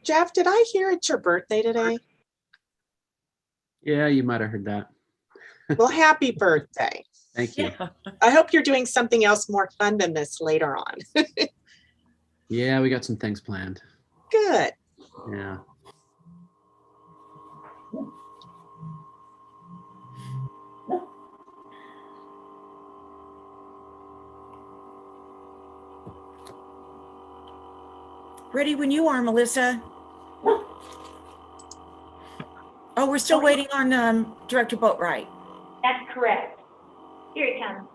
Jeff, did I hear it's your birthday today? Yeah, you might have heard that. Well, happy birthday. Thank you. Yeah. I hope you're doing something else more fun than this later on. Yeah, we got some things planned. Good. Yeah. Ready when you are, Melissa. Oh, we're still waiting on Director Boatwright. That's correct. Here it comes.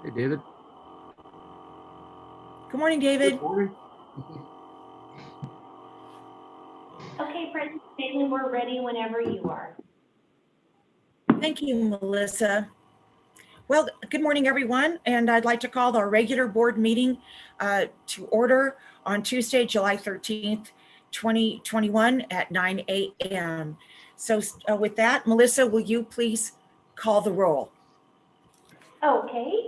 Hey, David. Good morning, David. Good morning. Okay, President Bailey, we're ready whenever you are. Thank you, Melissa. Well, good morning, everyone. And I'd like to call our regular board meeting to order on Tuesday, July 13th, 2021 at 9 a.m. So with that, Melissa, will you please call the roll? Okay.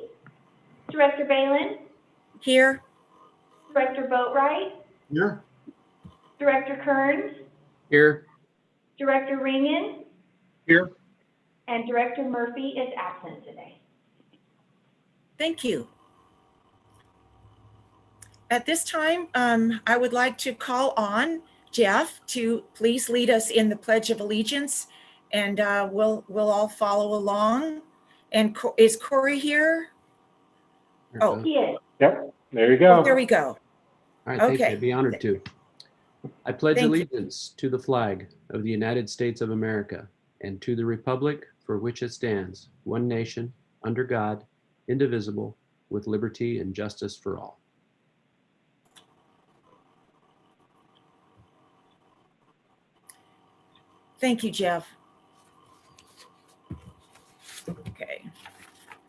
Director Balin, Here. Director Boatwright, Here. Director Kearns, Here. Director Ringen, Here. and Director Murphy is absent today. Thank you. At this time, I would like to call on Jeff to please lead us in the Pledge of Allegiance, and we'll all follow along. And is Corey here? Oh, He is. Yep. There you go. oh, there we go. All right, thank you. Okay. I'd be honored to. I pledge Thank you. allegiance to the flag of the United States of America and to the republic for which it stands, one nation, under God, indivisible, with liberty and justice for all. Thank you, Jeff. Okay.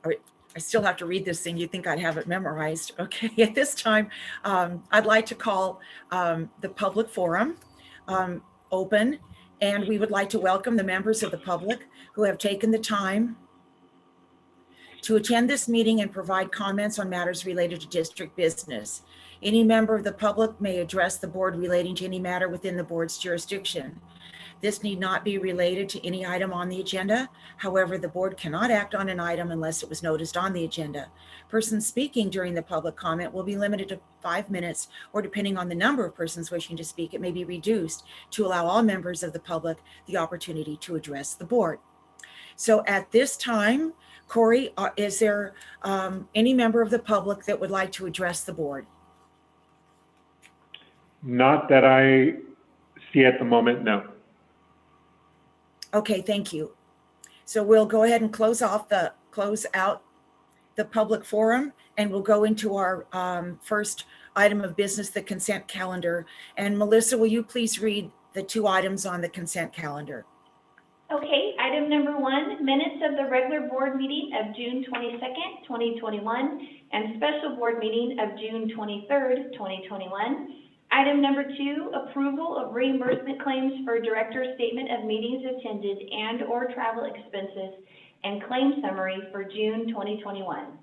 All right. I still have to read this thing. You'd think I'd have it memorized. Okay. At this time, I'd like to call the public forum open, and we would like to welcome the members of the public who have taken the time to attend this meeting and provide comments on matters related to district business. Any member of the public may address the board relating to any matter within the board's jurisdiction. This need not be related to any item on the agenda. However, the board cannot act on an item unless it was noticed on the agenda. Persons speaking during the public comment will be limited to 5 minutes, or depending on the number of persons wishing to speak, it may be reduced to allow all members of the public the opportunity to address the board. So at this time, Corey, is there any member of the public that would like to address the board? Not that I see at the moment, no. Okay, thank you. So we'll go ahead and close out the public forum, and we'll go into our first item of business, the consent calendar. And Melissa, will you please read the 2 items on the consent calendar? Okay, item number 1, minutes of the regular board meeting of June 22nd, 2021, and special board meeting of June 23rd, 2021. Item number 2, approval of reimbursement claims for director's statement of meetings attended and/or travel expenses and claim summary for June 2021.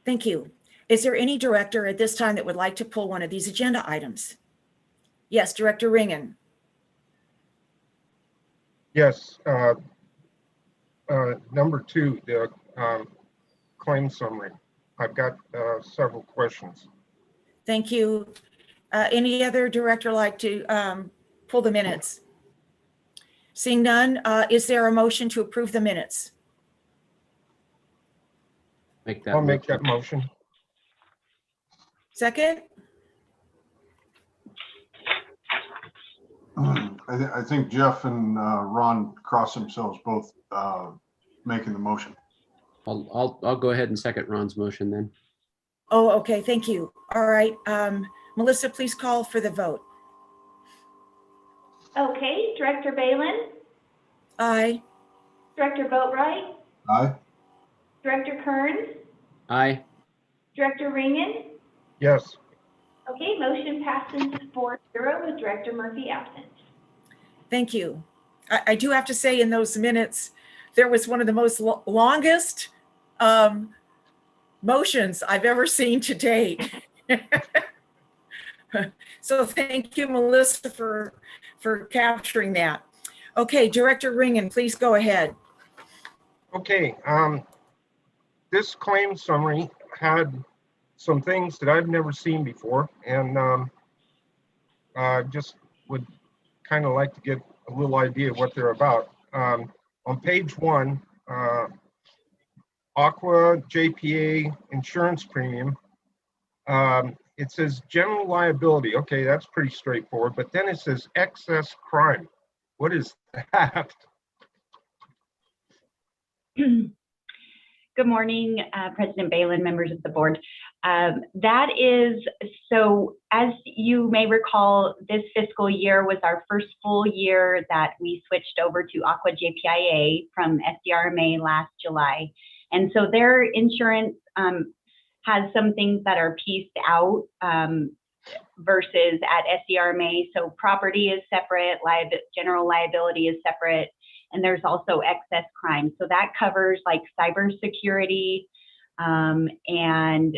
Thank you. Is there any director at this time that would like to pull one of these agenda items? Yes, Director Ringen. Yes, number 2, the claim summary. I've got several questions. Thank you. Any other director like to pull the minutes? Seeing none, is there a motion to approve the minutes? I'll make that motion. Second? I think Jeff and Ron cross themselves both making the motion. I'll go ahead and second Ron's motion then. Oh, okay, thank you. All right, Melissa, please call for the vote. Okay, Director Balin, Aye. Director Boatwright, Aye. Director Kearns, Aye. Director Ringen. Yes. Okay, motion passes 4-0 with Director Murphy absent. Thank you. I do have to say, in those minutes, there was one of the most longest motions I've ever seen to date. So thank you, Melissa, for capturing that. Okay, Director Ringen, please go ahead. Okay, this claim summary had some things that I've never seen before, and I just would kind of like to get a little idea of what they're about. On page 1, Aqua JPA insurance premium, it says general liability. Okay, that's pretty straightforward, but then it says excess crime. What is that? Good morning, President Balin, members of the board. That is, so as you may recall, this fiscal year was our first full year that we switched over to Aqua JPIA from SDRMA last July. And so their insurance has some things that are pieced out versus at SDRMA. So property is separate, general liability is separate, and there's also excess crime. So that covers like cybersecurity and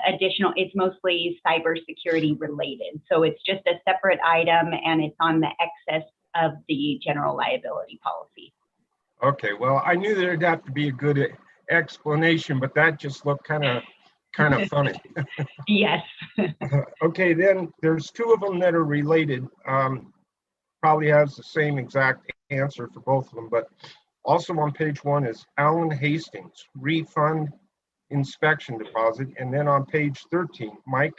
additional, it's mostly cybersecurity related. So it's just a separate item and it's on the excess of the general liability policy. Okay, well, I knew there'd have to be a good explanation, but that just looked kind of funny. Yes. Okay, then there's 2 of them that are related. Probably has the same exact answer for both of them, but also on page 1 is Alan Hastings, refund inspection deposit. And then on page 13, Mike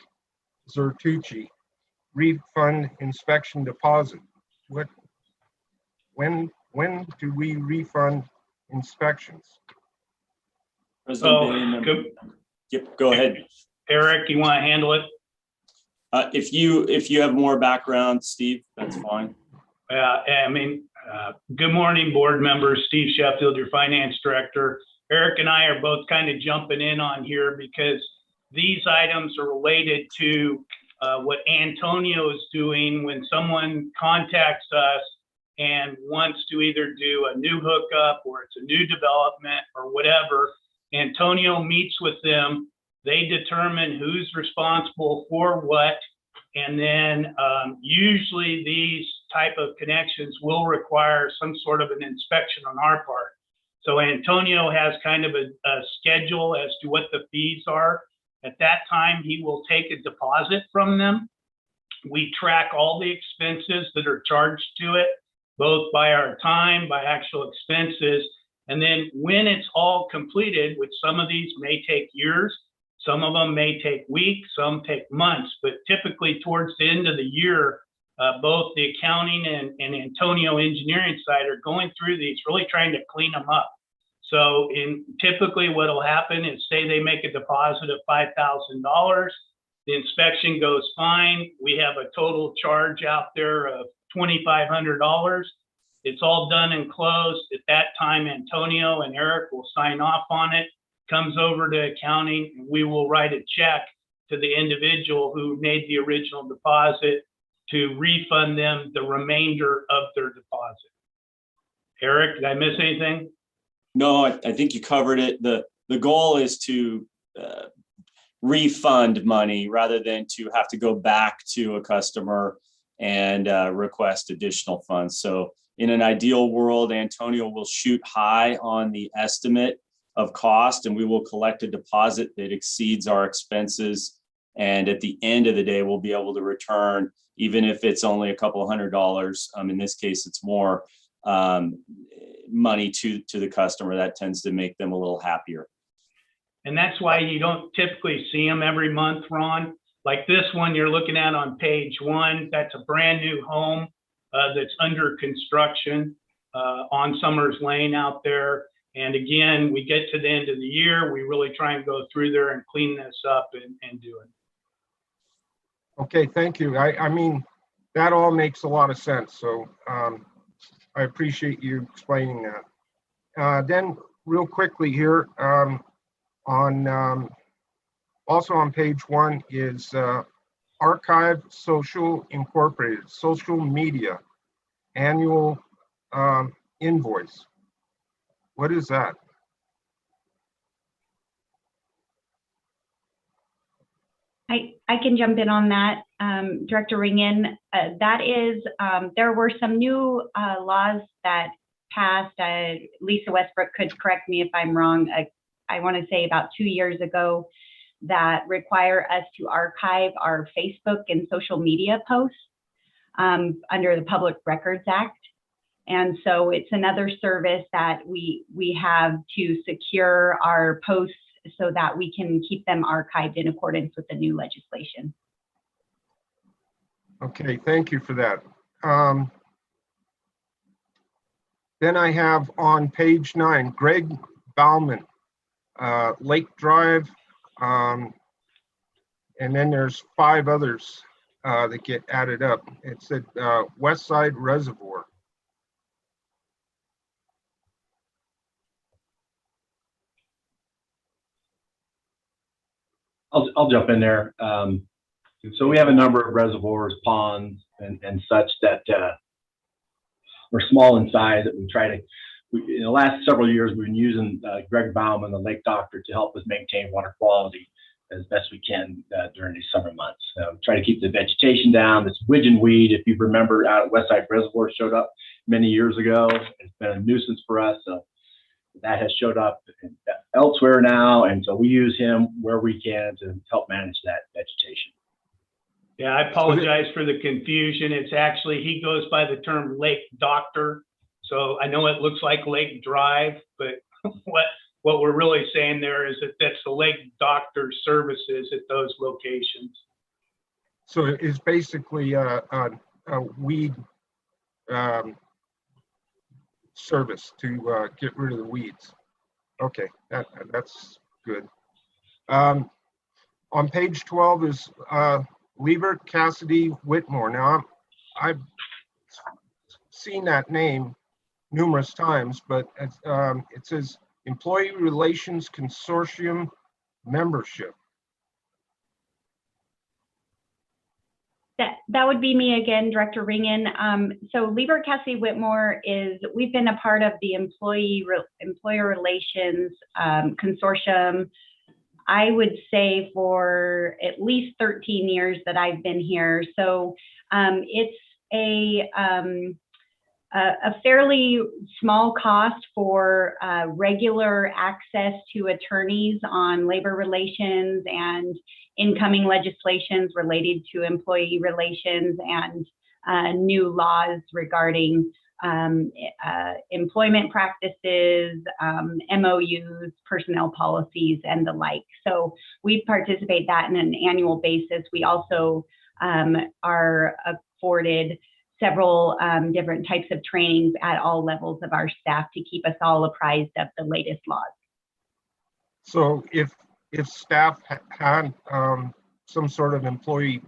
Zertucci, refund inspection deposit. When do we refund inspections? President Bailey, yep, go ahead. Eric, you want to handle it? If you have more background, Steve, that's fine. I mean, good morning, board members. Steve Sheffield, your finance director. Eric and I are both kind of jumping in on here because these items are related to what Antonio is doing when someone contacts us and wants to either do a new hookup or it's a new development or whatever. Antonio meets with them. They determine who's responsible for what. And then usually these type of connections will require some sort of an inspection on our part. So Antonio has kind of a schedule as to what the fees are. At that time, he will take a deposit from them. We track all the expenses that are charged to it, both by our time, by actual expenses. And then when it's all completed, which some of these may take years, some of them may take weeks, some take months, but typically towards the end of the year, both the accounting and Antonio engineering side are going through these, really trying to clean them up. So typically what will happen is, say they make a deposit of $5,000, the inspection goes fine, we have a total charge out there of $2,500. It's all done and closed. At that time, Antonio and Eric will sign off on it, comes over to accounting, and we will write a check to the individual who made the original deposit to refund them the remainder of their deposit. Eric, did I miss anything? No, I think you covered it. The goal is to refund money rather than to have to go back to a customer and request additional funds. So in an ideal world, Antonio will shoot high on the estimate of cost, and we will collect a deposit that exceeds our expenses. And at the end of the day, we'll be able to return, even if it's only a couple $100. In this case, it's more money to the customer. That tends to make them a little happier. And that's why you don't typically see them every month, Ron. Like this one you're looking at on page 1, that's a brand new home that's under construction on Summers Lane out there. And again, we get to the end of the year, we really try and go through there and clean this up and do it. Okay, thank you. I mean, that all makes a lot of sense. So I appreciate you explaining that. Then real quickly here, also on page 1 is Archive Social Incorporated, social media. annual invoice. What is that? I can jump in on that, Director Ringen. That is, there were some new laws that passed. Lisa Westbrook could correct me if I'm wrong. I want to say about 2 years ago, that require us to archive our Facebook and social media posts under the Public Records Act. And so it's another service that we have to secure our posts so that we can keep them archived in accordance with the new legislation. Okay, thank you for that. Then I have on page 9, Greg Bauman, Lake Drive, and then there's 5 others that get added up. It said West Side Reservoir. I'll jump in there. So we have a number of reservoirs, ponds, and such that are small in size that we try to, in the last several years, we've been using Greg Bauman, the lake doctor, to help us maintain water quality as best we can during these summer months. Try to keep the vegetation down. This widgeon weed, if you remember, out at Westside Reservoir showed up many years ago. It's been a nuisance for us. So that has showed up elsewhere now, and so we use him where we can to help manage that vegetation. Yeah, I apologize for the confusion. It's actually, he goes by the term Lake Doctor. So I know it looks like Lake Drive, but what we're really saying there is that that's the Lake Doctor services at those locations. So it's basically a weed service to get rid of the weeds. Okay, that's good. On page 12 is Liebert Cassidy Whitmore. Now, I've seen that name numerous times, but it says Employee Relations Consortium membership. That would be me again, Director Ringen. So Liebert Cassidy Whitmore we've been a part of the Employer Relations Consortium, I would say, for at least 13 years that I've been here. So it's a fairly small cost for regular access to attorneys on labor relations and incoming legislations related to employee relations and new laws regarding employment practices, MOUs, personnel policies, and the like. So we participate that on an annual basis. We also are afforded several different types of trainings at all levels of our staff to keep us all apprised of the latest laws. So if staff had some sort of employee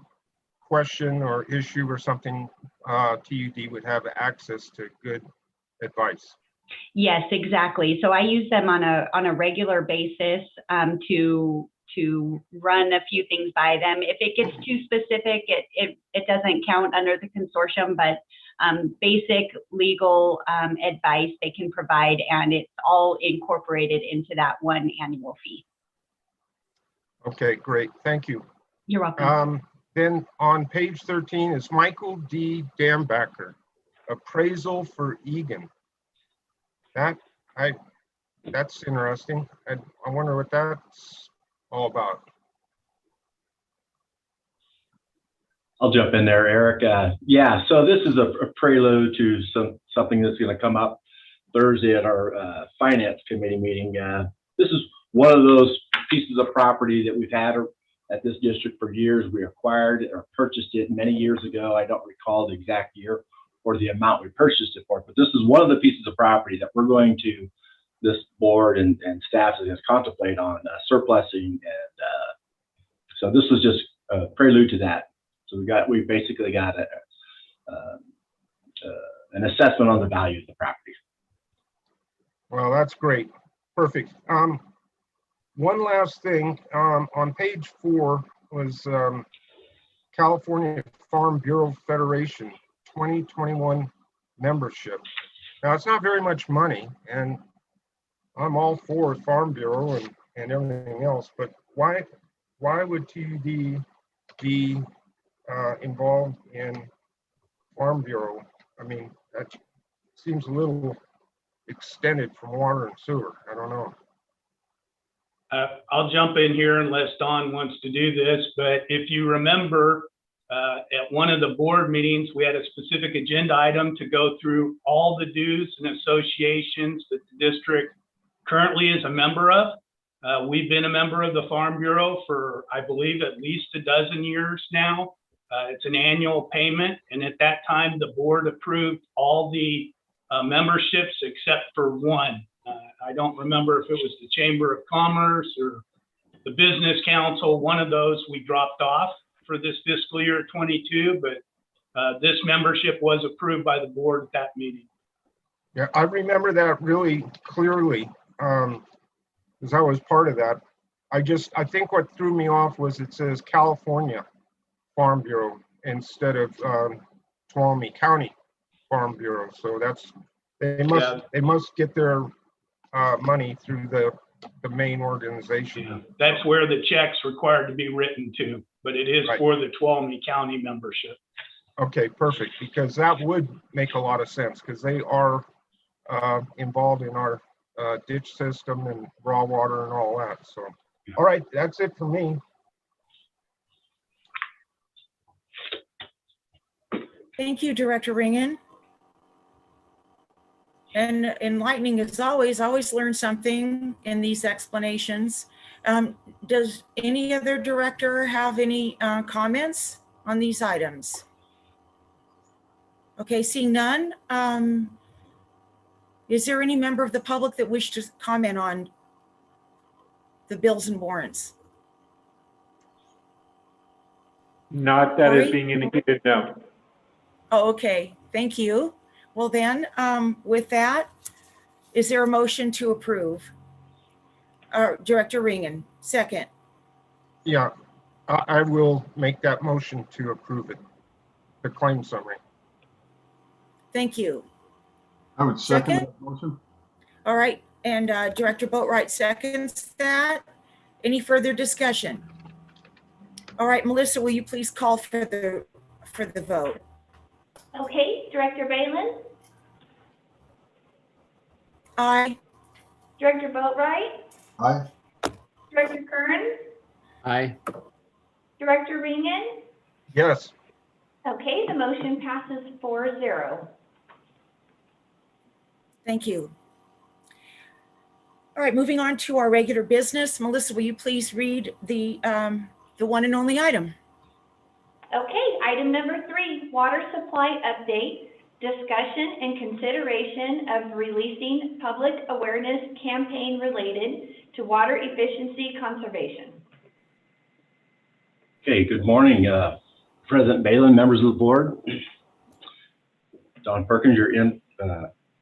question or issue or something, TUD would have access to good advice. Yes, exactly. So I use them on a regular basis to run a few things by them. If it gets too specific, it doesn't count under the consortium, but basic legal advice they can provide, and it's all incorporated into that one annual fee. Okay, great. Thank you. You're welcome. Then on page 13 is Michael D. Dambacker, appraisal for Egan. That's interesting. I wonder what that's all about. I'll jump in there, Eric. Yeah, so this is a prelude to something that's going to come up Thursday at our finance committee meeting. This is one of those pieces of property that we've had at this district for years. We acquired it or purchased it many years ago. I don't recall the exact year or the amount we purchased it for, but this is one of the pieces of property that we're going to, this board and staff is going to contemplate on surplusing. And so this was just a prelude to that. So we basically got an assessment on the value of the property. Well, that's great. Perfect. One last thing, on page 4 was California Farm Bureau Federation 2021 membership. Now, it's not very much money, and I'm all for Farm Bureau and everything else, but why would TUD be involved in Farm Bureau? I mean, that seems a little extended from water and sewer. I don't know. I'll jump in here unless Don wants to do this, but if you remember, at one of the board meetings, we had a specific agenda item to go through all the dues and associations that the district currently is a member of. We've been a member of the Farm Bureau for, I believe, at least a dozen years now. It's an annual payment, and at that time, the board approved all the memberships except for one. I don't remember if it was the Chamber of Commerce or the Business Council. One of those we dropped off for this fiscal year 22, but this membership was approved by the board at that meeting. Yeah, I remember that really clearly because I was part of that. I think what threw me off was it says California Farm Bureau instead of Tuolumne County Farm Bureau. So that's, they must get their money through the main organization. Yeah, that's where the check's required to be written to, but it is for the Tuolumne County membership. Okay, perfect, because that would make a lot of sense because they are involved in our ditch system and raw water and all that. So, all right, that's it for me. Thank you, Director Ringen. And enlightening as always learn something in these explanations. Does any other director have any comments on these items? Okay, seeing none. Is there any member of the public that wish to comment on the bills and warrants? Not that Corey? is being indicated, no. Oh, okay, thank you. Well then, with that, is there a motion to approve? Director Ringen, second. Yeah, I will make that motion to approve it, the claim summary. Thank you. I would second that motion. All right, and Director Boatwright seconds that. Any further discussion? All right, Melissa, will you please call for the vote? Okay, Director Balin, Aye. Director Boatwright, Aye. Director Kern, Aye. Director Ringen. Yes. Okay, the motion passes 4-0. Thank you. All right, moving on to our regular business. Melissa, will you please read the one and only item? Okay, item number 3, water supply update, discussion and consideration of releasing public awareness campaign related to water efficiency conservation. Okay, good morning, President Balin, members of the board. Don Perkins, your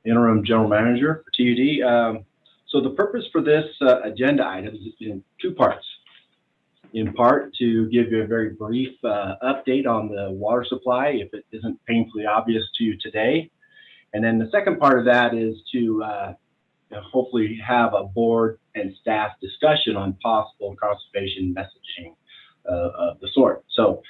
interim general manager for TUD. So the purpose for this agenda item is in two parts. In part, to give you a very brief update on the water supply, if it isn't painfully obvious to you today. And then the second part of that is to hopefully have a board and staff discussion on possible conservation messaging of the sort. So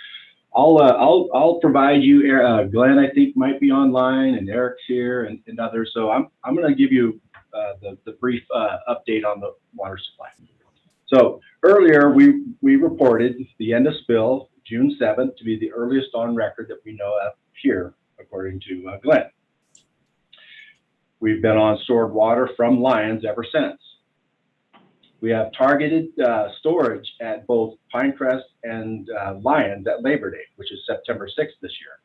I'll provide you, Glenn, I think might be online, and Eric's here, and others. So I'm going to give you the brief update on the water supply. So earlier we reported the end of spill, June 7th, to be the earliest on record that we know of here, according to Glenn. We've been on stored water from Lyons ever since. We have targeted storage at both Pinecrest and Lyons at Labor Day, which is September 6th this year.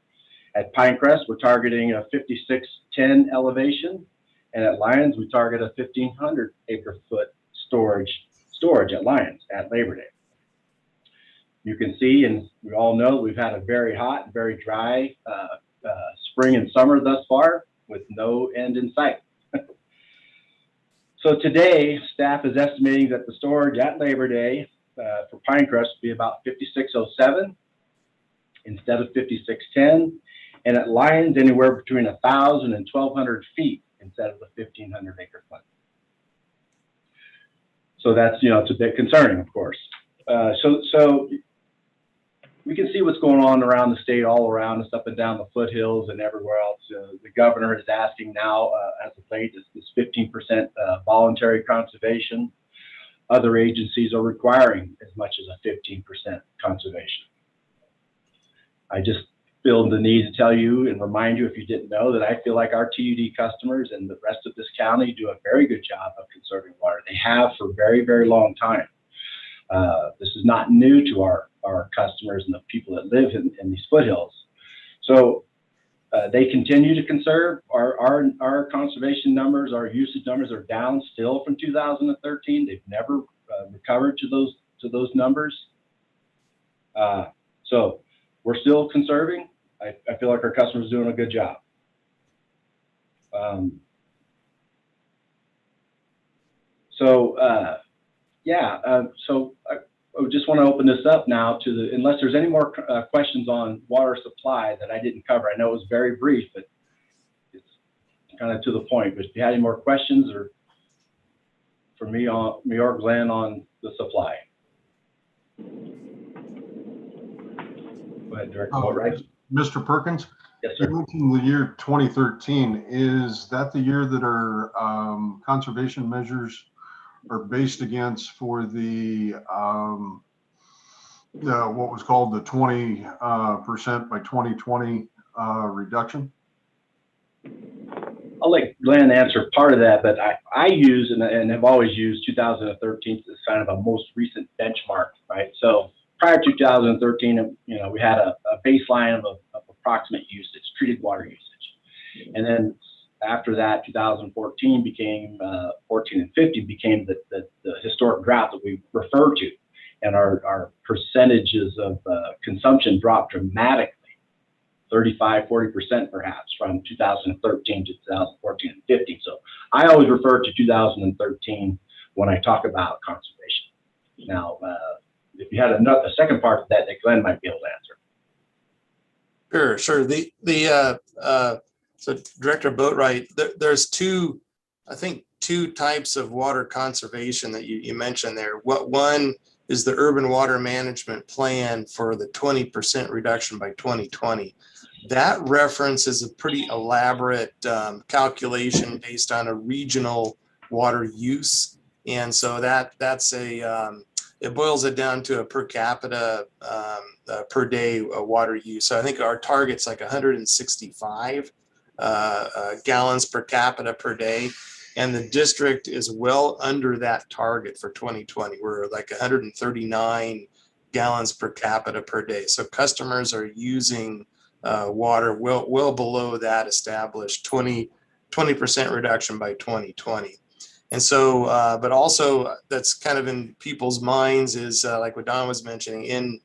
At Pinecrest, we're targeting a 5610 elevation, and at Lyons, we target a 1,500 acre-foot storage at Lyons at Labor Day. You can see, and we all know, we've had a very hot, very dry spring and summer thus far with no end in sight. So today, staff is estimating that the storage at Labor Day for Pinecrest will be about 5607 instead of 5610. and it lines anywhere between 1,000 and 1,200 feet instead of the 1,500 acre flood. So that's, it's a bit concerning, of course. So we can see what's going on around the state, all around us, up and down the foothills and everywhere else. The governor is asking now, as of late, this 15% voluntary conservation. Other agencies are requiring as much as a 15% conservation. I just feel the need to tell you and remind you, if you didn't know, that I feel like our TUD customers and the rest of this county do a very good job of conserving water. They have for a very, very long time. This is not new to our customers and the people that live in these foothills. So they continue to conserve. Our conservation numbers, our usage numbers are down still from 2013. They've never recovered to those numbers. So we're still conserving. I feel like our customers are doing a good job. So I just want to open this up now to unless there's any more questions on water supply that I didn't cover. I know it was very brief, but it's kind of to the point. But if you had any more questions, or for me or Glenn on the supply. Go ahead, Director Boatwright. Mr. Perkins? Yes, sir. You mentioned the year 2013. Is that the year that our conservation measures are based against for the what was called the 20% by 2020 reduction? I'll let Glenn answer part of that, but I use and have always used 2013 as kind of a most recent benchmark, right? So prior to 2013, we had a baseline of approximate usage, treated water usage. And then after that, 2014 became, 14 and 15 became the historic drought that we refer to. And our percentages of consumption dropped dramatically, 35–40% perhaps, from 2013 to 2014 and 15. So I always refer to 2013 when I talk about conservation. Now, if you had a second part of that Glenn might be able to answer. Sure. So Director Boatwright, there's two types of water conservation that you mentioned there. One is the urban water management plan for the 20% reduction by 2020. That references a pretty elaborate calculation based on a regional water use. And so that's it boils it down to a per capita per day water use. So I think our target's like 165 gallons per capita per day. And the district is well under that target for 2020. We're like 139 gallons per capita per day. So customers are using water well below that established 20% reduction by 2020. And so, but also that's kind of in people's minds is like what Don was mentioning, in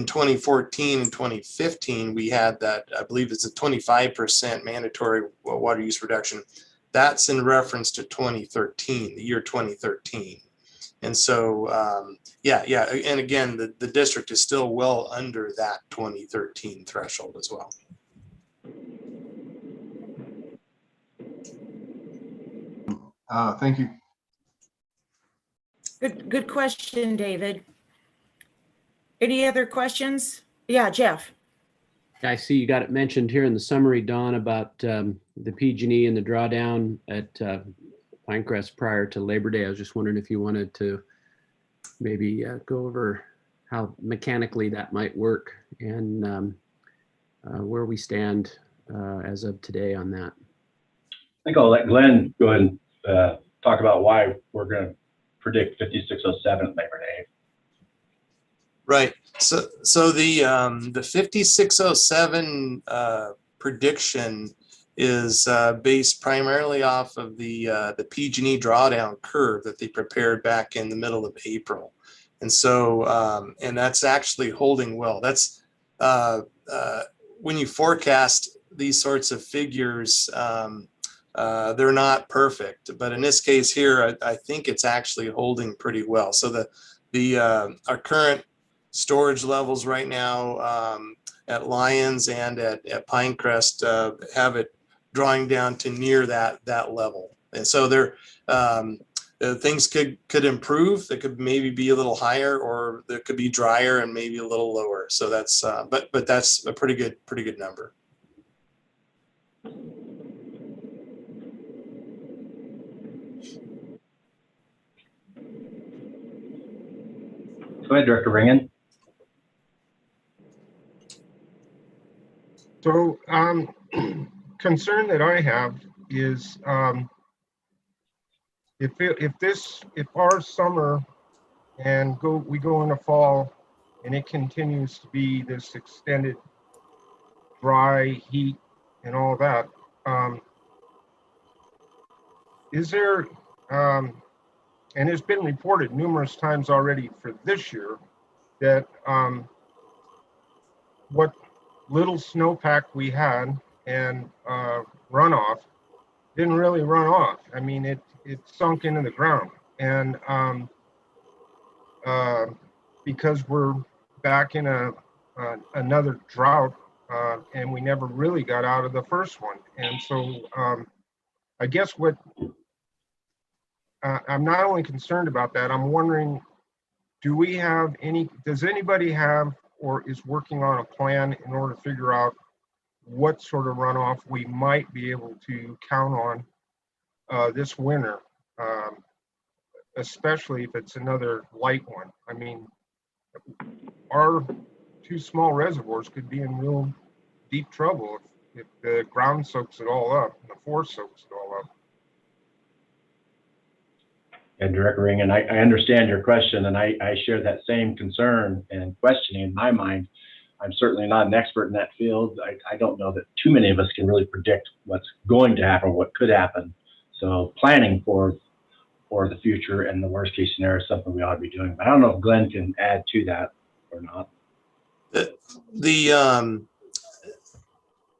2014 and 2015, we had that, I believe it's a 25% mandatory water use reduction. That's in reference to 2013, the year 2013. And so, and again, the district is still well under that 2013 threshold as well. Thank you. Good question, David. Any other questions? Yeah, Jeff. I see you got it mentioned here in the summary, Don, about the PG&E and the drawdown at Pinecrest prior to Labor Day. I was just wondering if you wanted to maybe go over how mechanically that might work and where we stand as of today on that. I think I'll let Glenn go ahead and talk about why we're going to predict 5607 at Labor Day. Right. So the 5607 prediction is based primarily off of the PG&E drawdown curve that they prepared back in the middle of April, and so and that's actually holding well. That's when you forecast these sorts of figures, they're not perfect, but in this case here, I think it's actually holding pretty well. So our current storage levels right now at Lyons and at Pinecrest have it drawing down to near that level. And so things could improve. They could maybe be a little higher, or there could be drier and maybe a little lower. So that's but that's a pretty good number. Go ahead, Director Ringen. So concern that I have is if our summer and we go into fall and it continues to be this extended dry heat and all that, is there and it's been reported numerous times already for this year that what little snowpack we had and runoff didn't really run off. I mean, it sunk into the ground, and because we're back in another drought, and we never really got out of the first one. And so I guess what I'm not only concerned about that, I'm wondering, does anybody have or is working on a plan in order to figure out what sort of runoff we might be able to count on this winter, especially if it's another light one? I mean, our two small reservoirs could be in real deep trouble if the ground soaks it all up and the forest soaks it all up. And Director Ringen, I understand your question, and I share that same concern and questioning in my mind. I'm certainly not an expert in that field. I don't know that too many of us can really predict what's going to happen, what could happen. So planning for the future and the worst case scenario is something we ought to be doing. But I don't know if Glenn can add to that or not.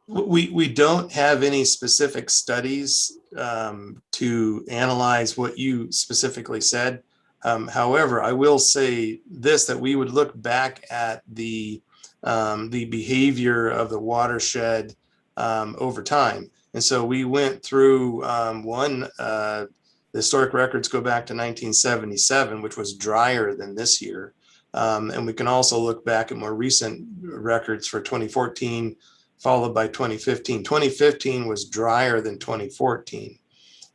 We don't have any specific studies to analyze what you specifically said. However, I will say this, that we would look back at the behavior of the watershed over time. And so we went through the historic records go back to 1977, which was drier than this year. And we can also look back at more recent records for 2014, followed by 2015. 2015 was drier than 2014.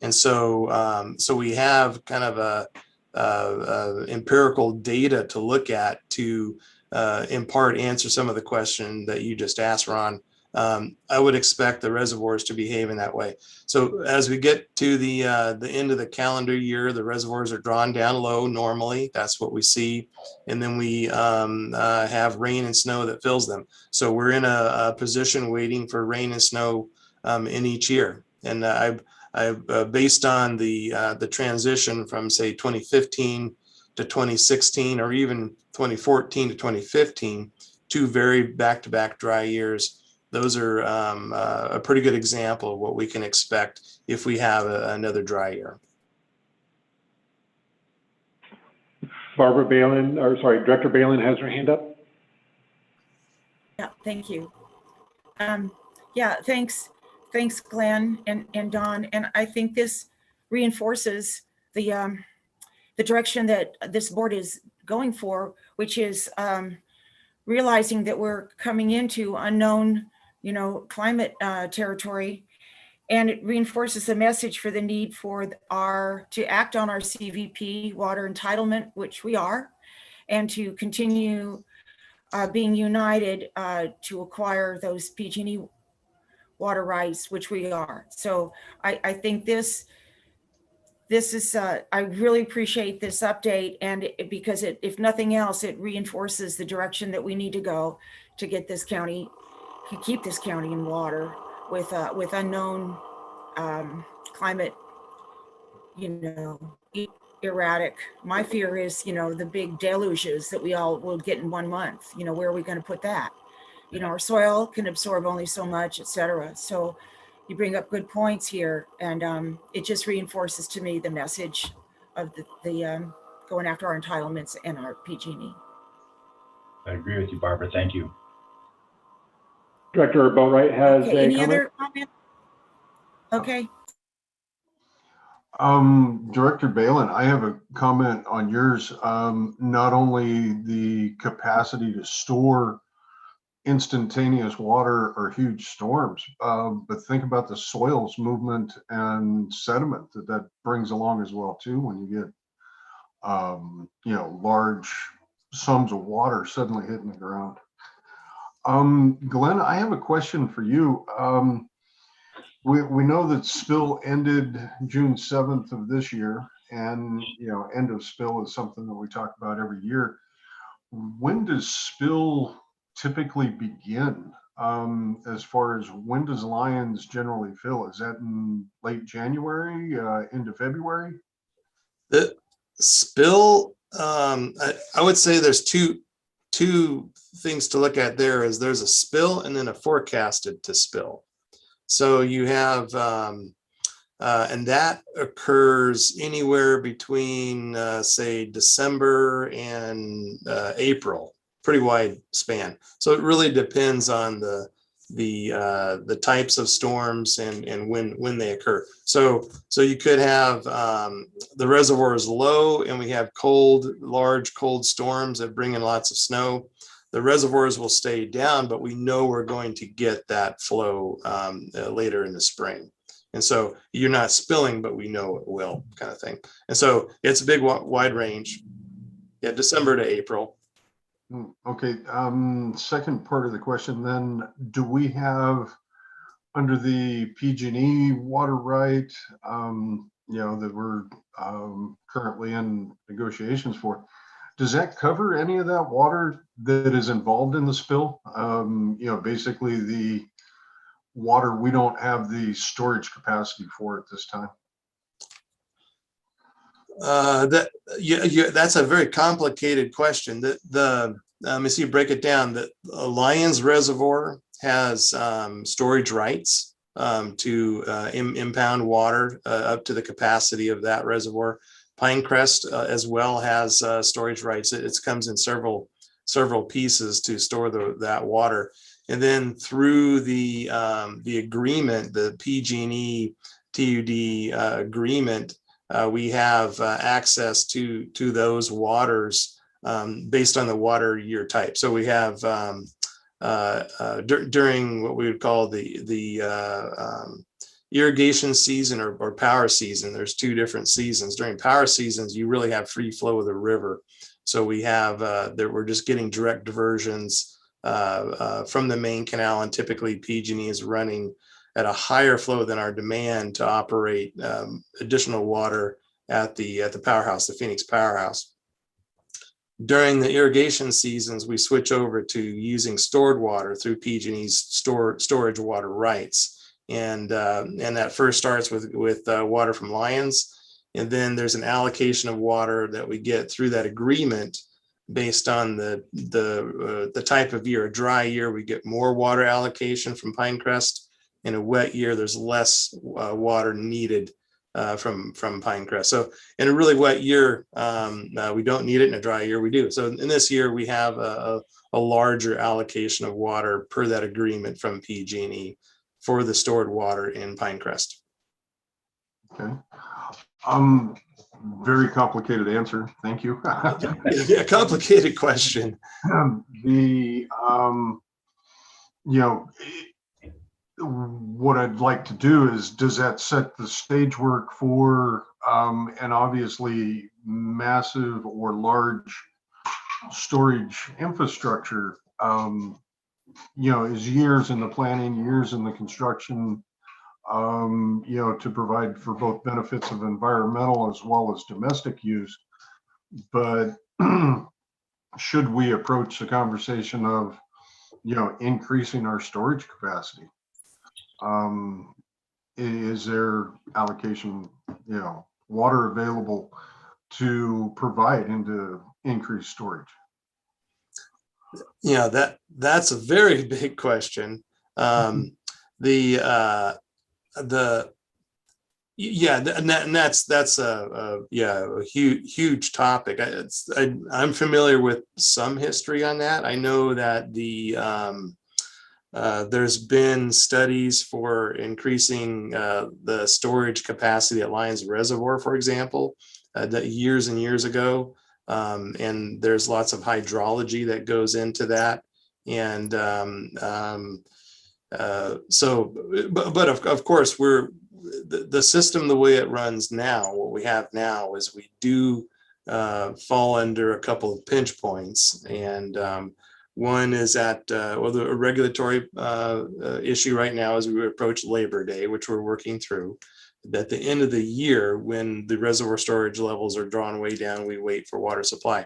And so we have kind of a empirical data to look at to in part answer some of the question that you just asked, Ron. I would expect the reservoirs to behave in that way. So as we get to the end of the calendar year, the reservoirs are drawn down low normally. That's what we see. And then we have rain and snow that fills them. So we're in a position waiting for rain and snow in each year. And I've based on the transition from, say, 2015 to 2016, or even 2014 to 2015, two very back-to-back dry years. Those are a pretty good example of what we can expect if we have another dry year. Barbara Balin, or sorry, Director Balin has her hand up. Yeah, thank you. Yeah, thanks, Glenn and Don. And I think this reinforces the direction that this board is going for, which is realizing that we're coming into unknown, climate territory, and it reinforces the message for the need for to act on our CVP water entitlement, which we are, and to continue being united to acquire those PG&E water rights, which we are. So I think this is, I really appreciate this update, and because if nothing else, it reinforces the direction that we need to go to get this county, to keep this county in water with unknown climate, erratic. My fear is, the big deluges that we all will get in 1 month. Where are we going to put that? Our soil can absorb only so much, et cetera. So you bring up good points here, and it just reinforces to me the message of the going after our entitlements and our PG&E. I agree with you, Barbara. Thank you. Director Boatright has Okay, a any comment. other comment? Okay, Director Balin, I have a comment on yours. Not only the capacity to store instantaneous water or huge storms, but think about the soils movement and sediment that that brings along as well too, when you get, large sums of water suddenly hitting the ground. Glenn, I have a question for you. We know that spill ended June 7th of this year, and end of spill is something that we talk about every year. When does spill typically begin? As far as when does Lyons generally fill? Is that in late January, into February? The spill, I would say there's two things to look at there. Is there's a spill and then a forecasted to spill. So you have, and that occurs anywhere between, say, December and April, pretty wide span. So it really depends on the types of storms and when they occur. So you could have the reservoir is low and we have large cold storms that bring in lots of snow. The reservoirs will stay down, but we know we're going to get that flow later in the spring. And so you're not spilling, but we know it will, kind of thing. And so it's a big wide range. Yeah, December to April. Okay. Second part of the question then, do we have under the PG&E water right, that we're currently in negotiations for? Does that cover any of that water that is involved in the spill? Basically the water we don't have the storage capacity for at this time. That's a very complicated question. Let me see, break it down. The Lyons Reservoir has storage rights to impound water up to the capacity of that reservoir. Pinecrest as well has storage rights. It comes in several pieces to store that water. And then through the agreement, the PG&E TUD agreement, we have access to those waters based on the water year type. So we have during what we would call the irrigation season or power season. There's two different seasons. During power seasons, you really have free flow of the river. So we have we're just getting direct diversions from the main canal, and typically PG&E is running at a higher flow than our demand to operate additional water at the powerhouse, the Phoenix powerhouse. During the irrigation seasons, we switch over to using stored water through PG&E's storage water rights. And that first starts with water from Lyons, and then there's an allocation of water that we get through that agreement based on the type of year. A dry year, we get more water allocation from Pinecrest. In a wet year, there's less water needed from Pinecrest. So in a really wet year, we don't need it. In a dry year, we do. So in this year, we have a larger allocation of water per that agreement from PG&E for the stored water in Pinecrest. Okay. Very complicated answer. Thank you. Yeah, complicated question. What I'd like to do is, does that set the stage work for an obviously massive or large storage infrastructure? Is years in the planning, years in the construction, to provide for both benefits of environmental as well as domestic use. But should we approach the conversation of, increasing our storage capacity? Is there allocation, water available to provide into increased storage? Yeah, that's a very big question. And that's a huge topic. I'm familiar with some history on that. I know that There's been studies for increasing the storage capacity at Lyons Reservoir, for example, that years and years ago. And there's lots of hydrology that goes into that. And but of course, the system, the way it runs now, what we have now is we do fall under a couple of pinch points. And one is at, well, the regulatory issue right now as we approach Labor Day, which we're working through. At the end of the year, when the reservoir storage levels are drawn way down, we wait for water supply.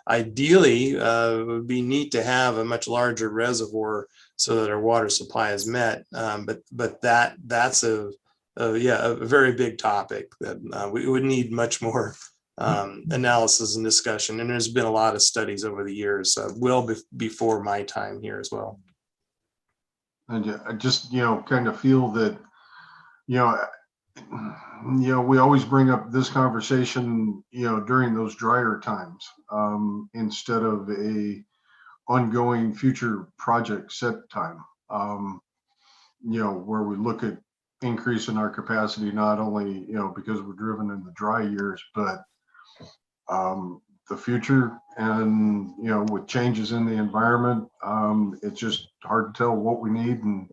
Ideally, it would be neat to have a much larger reservoir so that our water supply is met. But that's a very big topic that we would need much more analysis and discussion. And there's been a lot of studies over the years, well before my time here as well. And I just, kind of feel that, we always bring up this conversation, during those drier times, instead of a ongoing future project set time, where we look at increasing our capacity, not only, because we're driven in the dry years, but the future. And, with changes in the environment, it's just hard to tell what we need. And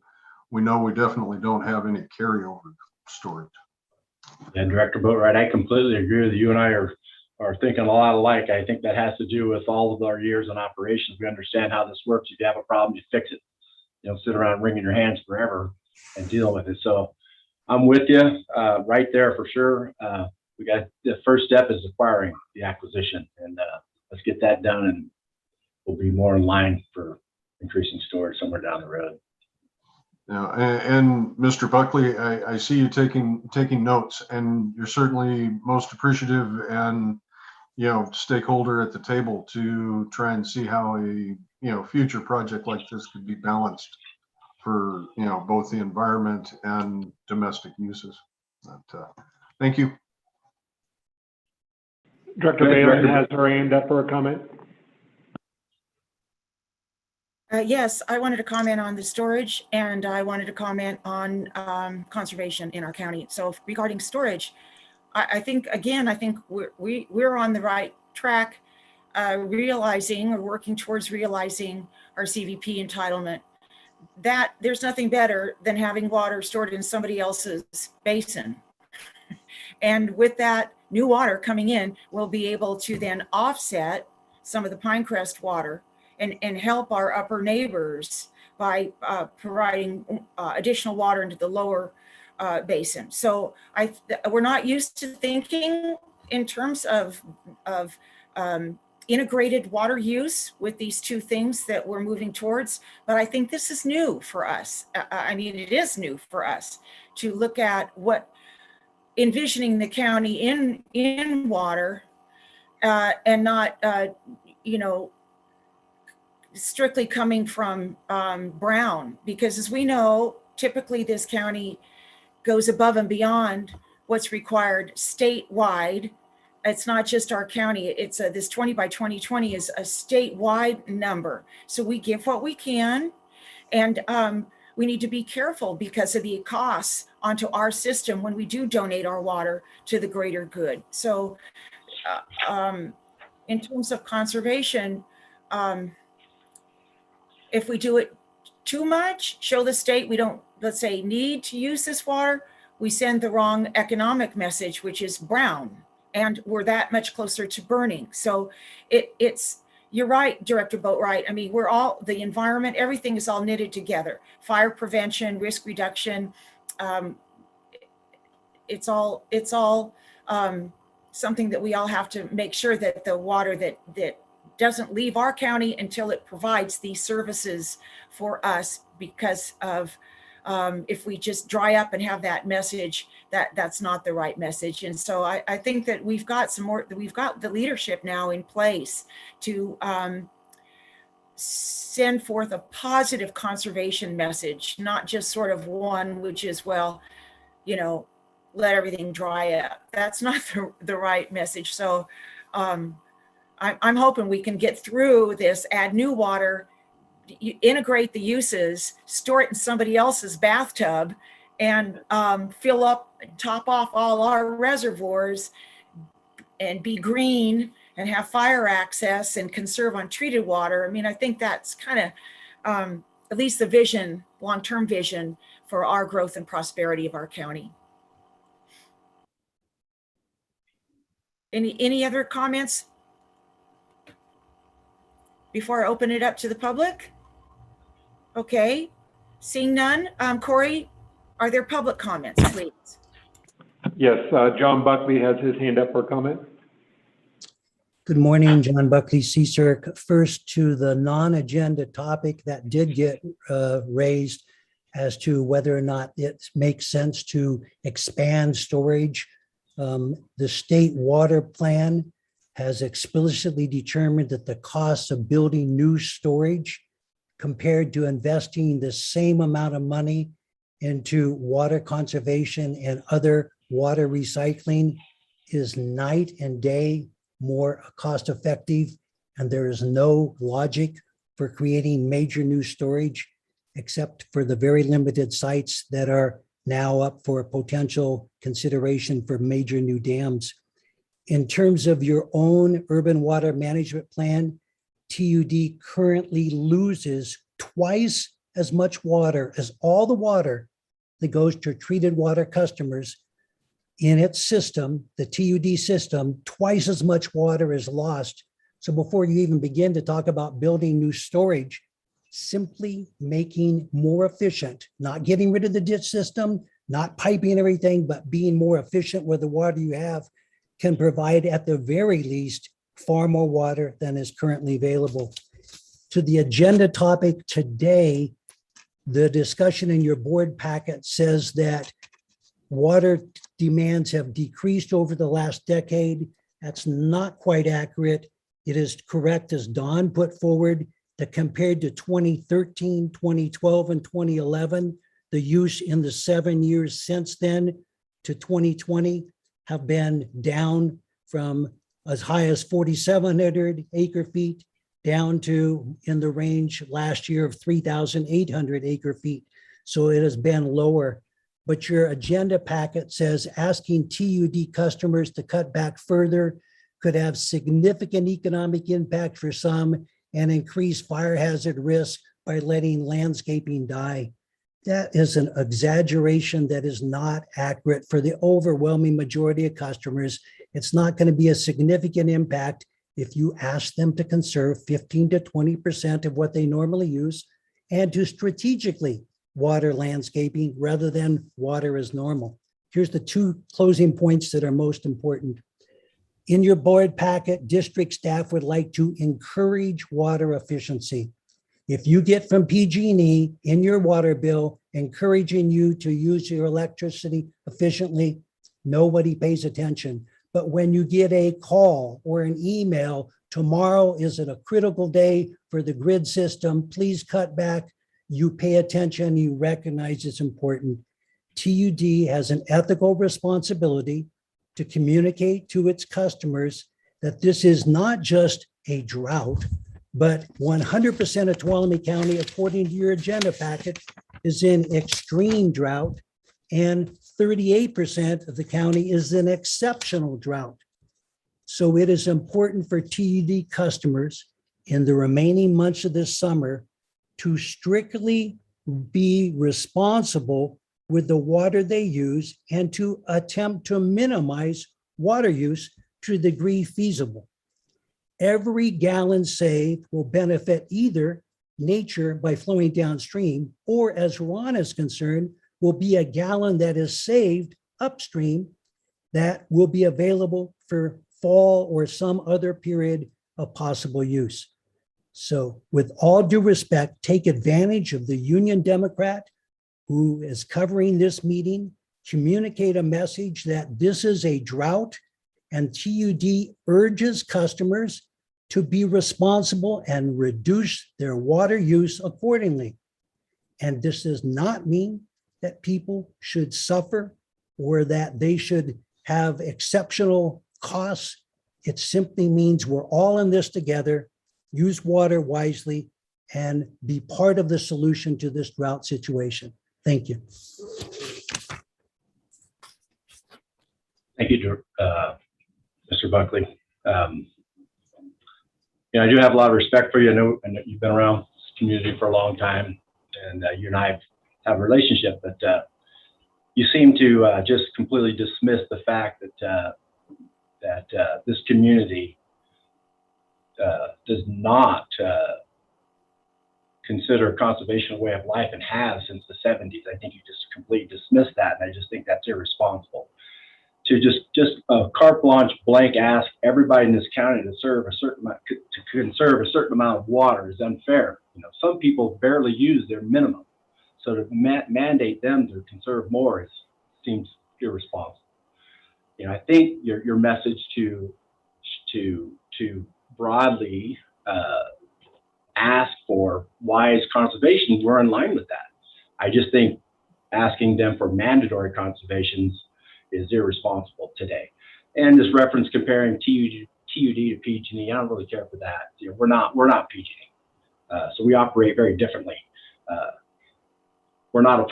we know we definitely don't have any carryover storage. And Director Boatwright, I completely agree with you. And I are thinking a lot alike. I think that has to do with all of our years in operations. We understand how this works. If you have a problem, you fix it. You don't sit around wringing your hands forever and deal with it. So I'm with you right there for sure. We got the first step is acquiring the acquisition, and let's get that done, and we'll be more in line for increasing storage somewhere down the road. Yeah, and Mr. Buckley, I see you taking notes, and you're certainly most appreciative and stakeholder at the table to try and see how a future project like this could be balanced for both the environment and domestic uses. But, thank you. Director Balin has her hand up for a comment. Yes, I wanted to comment on the storage, and I wanted to comment on conservation in our county. So regarding storage, I think we're on the right track, realizing or working towards realizing our CVP entitlement. That there's nothing better than having water stored in somebody else's basin. And with that new water coming in, we'll be able to then offset some of the Pinecrest water and help our upper neighbors by providing additional water into the lower basin. So we're not used to thinking in terms of integrated water use with these two things that we're moving towards, but I think this is new for us. I mean, it is new for us to look at envisioning the county in water and not, strictly coming from brown, because as we know, typically this county goes above and beyond what's required statewide. It's not just our county. It's this 20 by 2020 is a statewide number. So we give what we can, and we need to be careful because of the costs onto our system when we do donate our water to the greater good. So in terms of conservation, if we do it too much, show the state we don't, let's say, need to use this water, we send the wrong economic message, which is brown, and we're that much closer to burning. So you're right, Director Boatwright. I mean, the environment, everything is all knitted together. Fire prevention, risk reduction, it's all something that we all have to make sure that the water that doesn't leave our county until it provides these services for us, because of if we just dry up and have that message, that's not the right message. And so I think that we've got the leadership now in place to send forth a positive conservation message, not just sort of one which is, well, let everything dry up. That's not the right message. So I'm hoping we can get through this, add new water, you integrate the uses, store it in somebody else's bathtub, and fill up, top off all our reservoirs, and be green and have fire access and conserve untreated water. I mean, I think that's kind of at least the vision, long-term vision for our growth and prosperity of our county. Any other comments before I open it up to the public? Okay, seeing none. Corey, are there public comments, please? Yes, John Buckley has his hand up for comment. Good morning, John Buckley, CSERC. First, to the non-agenda topic that did get raised as to whether or not it makes sense to expand storage. The state water plan has explicitly determined that the cost of building new storage compared to investing the same amount of money into water conservation and other water recycling is night and day more cost effective, and there is no logic for creating major new storage except for the very limited sites that are now up for potential consideration for major new dams. In terms of your own urban water management plan, TUD currently loses twice as much water as all the water that goes to treated water customers in its system, the TUD system. Twice as much water is lost. So before you even begin to talk about building new storage, simply making more efficient, not getting rid of the ditch system, not piping everything, but being more efficient with the water you have can provide at the very least far more water than is currently available. To the agenda topic today, the discussion in your board packet says that water demands have decreased over the last decade. That's not quite accurate. It is correct, as Don put forward, that compared to 2013, 2012, and 2011, the use in the 7 years since then to 2020 have been down from as high as 4,700 acre feet down to in the range last year of 3,800 acre feet. So it has been lower. But your agenda packet says asking TUD customers to cut back further could have significant economic impact for some and increase fire hazard risk by letting landscaping die. That is an exaggeration that is not accurate for the overwhelming majority of customers. It's not going to be a significant impact if you ask them to conserve 15 to 20% of what they normally use and to strategically water landscaping rather than water as normal. Here's the two closing points that are most important. In your board packet, district staff would like to encourage water efficiency. If you get from PG&E in your water bill encouraging you to use your electricity efficiently, nobody pays attention. But when you get a call or an email, tomorrow is a critical day for the grid system, please cut back, you pay attention, you recognize it's important. TUD has an ethical responsibility to communicate to its customers that this is not just a drought, but 100% of Tuolumne County, according to your agenda packet, is in extreme drought, and 38% of the county is in exceptional drought. So it is important for TUD customers in the remaining months of this summer to strictly be responsible with the water they use and to attempt to minimize water use to the degree feasible. Every gallon saved will benefit either nature by flowing downstream, or as Ron is concerned, will be a gallon that is saved upstream that will be available for fall or some other period of possible use. So with all due respect, take advantage of the Union Democrat who is covering this meeting, communicate a message that this is a drought, and TUD urges customers to be responsible and reduce their water use accordingly. And this does not mean that people should suffer or that they should have exceptional costs. It simply means we're all in this together. Use water wisely, and be part of the solution to this drought situation. Thank you. Thank you, Mr. Buckley. I do have a lot of respect for you. I know you've been around this community for a long time, and you and I have a relationship, but you seem to just completely dismiss the fact that this community does not consider conservation a way of life and has since the 70s. I think you just completely dismiss that, and I just think that's irresponsible. To just carte blanche blank ask everybody in this county to serve a certain amount, to conserve a certain amount of water is unfair. Some people barely use their minimum, so to mandate them to conserve more seems irresponsible. I think your message to broadly ask for wise conservation, we're in line with that. I just think asking them for mandatory conservations is irresponsible today. And this reference comparing TUD to PG&E, I don't really care for that. We're not PG&E, so we operate very differently. We're not a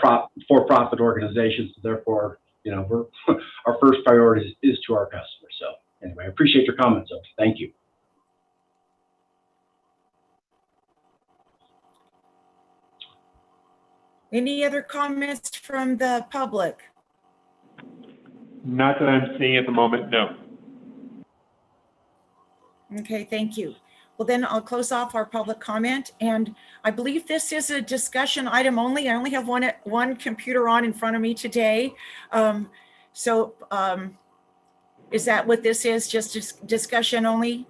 for-profit organization, so therefore, our first priority is to our customers. So anyway, I appreciate your comments, though. Thank you. Any other comments from the public? Not that I'm seeing at the moment, no. Okay, thank you. Well, then I'll close off our public comment. And I believe this is a discussion item only. I only have one computer on in front of me today. Is that what this is? Just discussion only?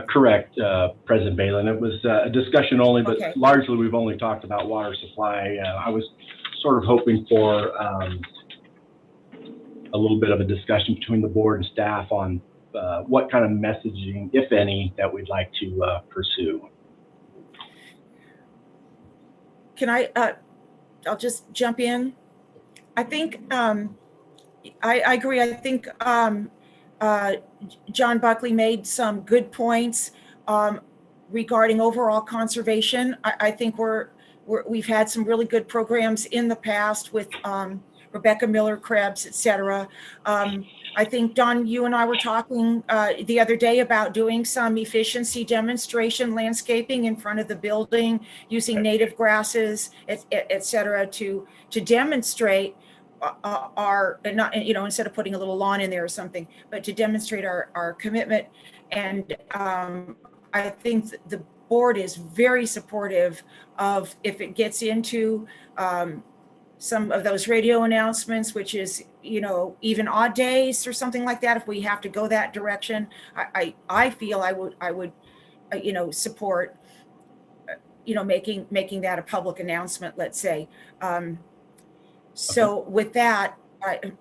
Correct, President Balin. It was a discussion only, but Okay. Largely we've only talked about water supply. I was sort of hoping for a little bit of a discussion between the board and staff on what kind of messaging, if any, that we'd like to pursue. Can I'll just jump in. I think, I agree. I think John Buckley made some good points regarding overall conservation. I think we've had some really good programs in the past with Rebecca Miller Krebs, et cetera. I think, Don, you and I were talking the other day about doing some efficiency demonstration landscaping in front of the building using native grasses, et cetera, to demonstrate our, not, instead of putting a little lawn in there or something, but to demonstrate our commitment. And I think the board is very supportive of, if it gets into some of those radio announcements, which is, even odd days or something like that, if we have to go that direction, I feel I would support, making that a public announcement, let's say. So with that, I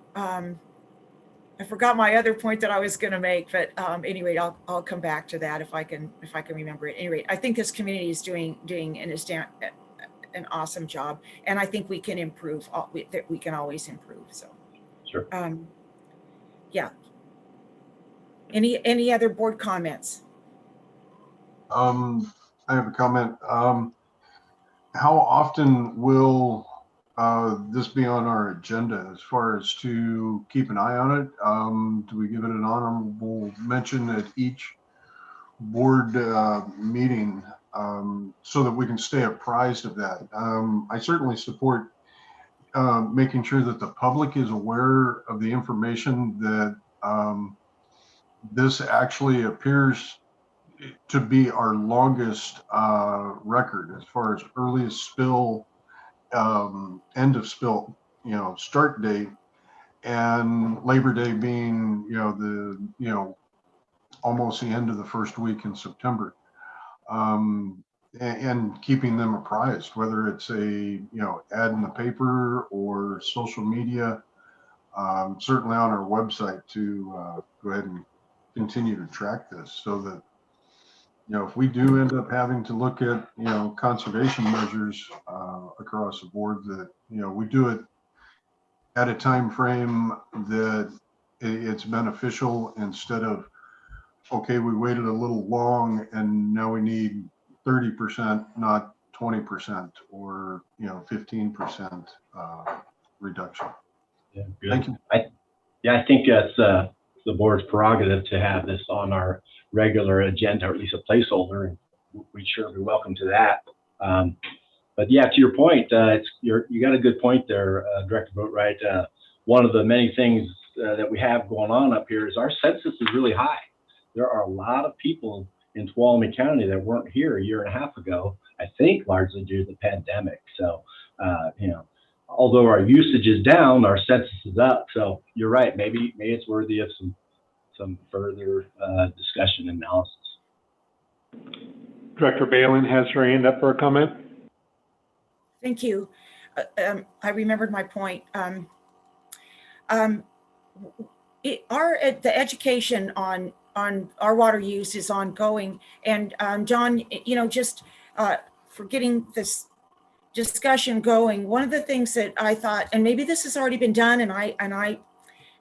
forgot my other point that I was going to make, but anyway, I'll come back to that if I can remember it. Anyway, I think this community is doing an awesome job, and I think we can improve. We can always improve. So, sure. Yeah. Any other board comments? I have a comment. How often will this be on our agenda as far as to keep an eye on it? Do we give it an honorable mention at each board meeting so that we can stay apprised of that? I certainly support making sure that the public is aware of the information that this actually appears to be our longest record as far as earliest spill, end of spill, start date, and Labor Day being, almost the end of the first week in September, and keeping them apprised, whether it's a, ad in the paper or social media, certainly on our website to go ahead and continue to track this so that, if we do end up having to look at, conservation measures across the board, that, we do it at a time frame that it's beneficial, instead of, okay, we waited a little long and now we need 30%, not 20% or, 15% reduction. Yeah, good. Thank you. I think that's the board's prerogative to have this on our regular agenda, or at least a placeholder, and we'd sure be welcome to that. But yeah, to your point, you got a good point there, Director Boatwright. One of the many things that we have going on up here is our census is really high. There are a lot of people in Tuolumne County that weren't here a year and a half ago, I think largely due to the pandemic. So, although our usage is down, our census is up. So you're right, maybe it's worthy of some further discussion and analysis. Director Balin has her hand up for a comment. Thank you. I remembered my point. The education on our water use is ongoing. And John, just for getting this discussion going, one of the things that I thought, and maybe this has already been done and I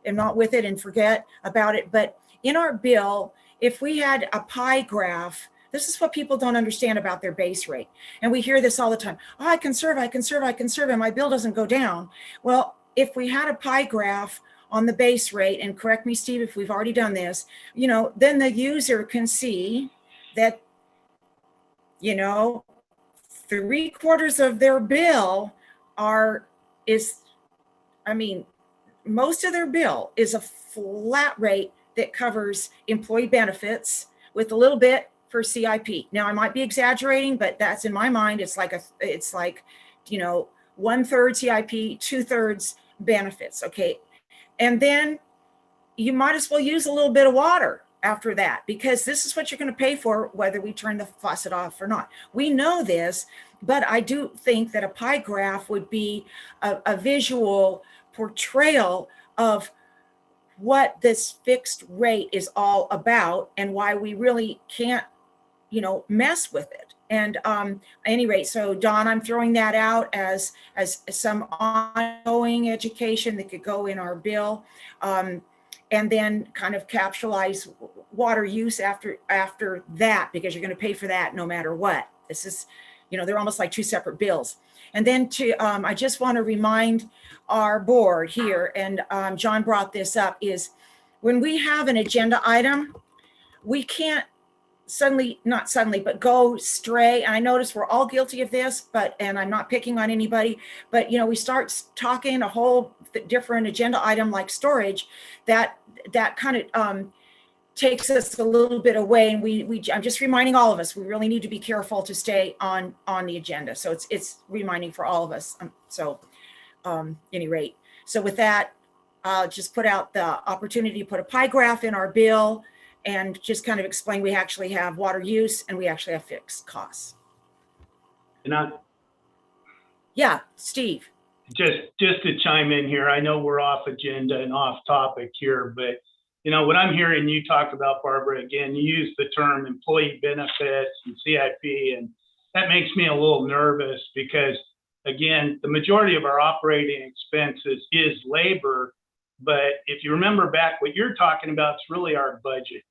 am not with it and forget about it, but in our bill, if we had a pie graph, this is what people don't understand about their base rate. And we hear this all the time. Oh, I conserve, and my bill doesn't go down. Well, if we had a pie graph on the base rate, and correct me, Steve, if we've already done this, then the user can see that, 3/4 of their bill most of their bill is a flat rate that covers employee benefits with a little bit for CIP. Now I might be exaggerating, but that's in my mind. It's like 1/3 CIP, 2/3 benefits. Okay. And then you might as well use a little bit of water after that, because this is what you're going to pay for whether we turn the faucet off or not. We know this, but I do think that a pie graph would be a visual portrayal of what this fixed rate is all about and why we really can't, mess with it. And at any rate, so Don, I'm throwing that out as some ongoing education that could go in our bill, and then kind of capitalize water use after that, because you're going to pay for that no matter what. This is, they're almost like two separate bills. And then I just want to remind our board here, and John brought this up, is when we have an agenda item, we can't not suddenly, but go stray. And I notice we're all guilty of this, and I'm not picking on anybody, but we start talking a whole different agenda item like storage, that kind of takes us a little bit away. And I'm just reminding all of us, we really need to be careful to stay on the agenda. So it's reminding for all of us. Any rate. So with that, I'll just put out the opportunity to put a pie graph in our bill and just kind of explain we actually have water use and we actually have fixed costs. Yeah, Steve. Just to chime in here, I know we're off agenda and off topic here, but what I'm hearing you talk about, Barbara, again, you use the term employee benefits and CIP, and that makes me a little nervous because, again, the majority of our operating expenses is labor. But if you remember back, what you're talking about is really our budget.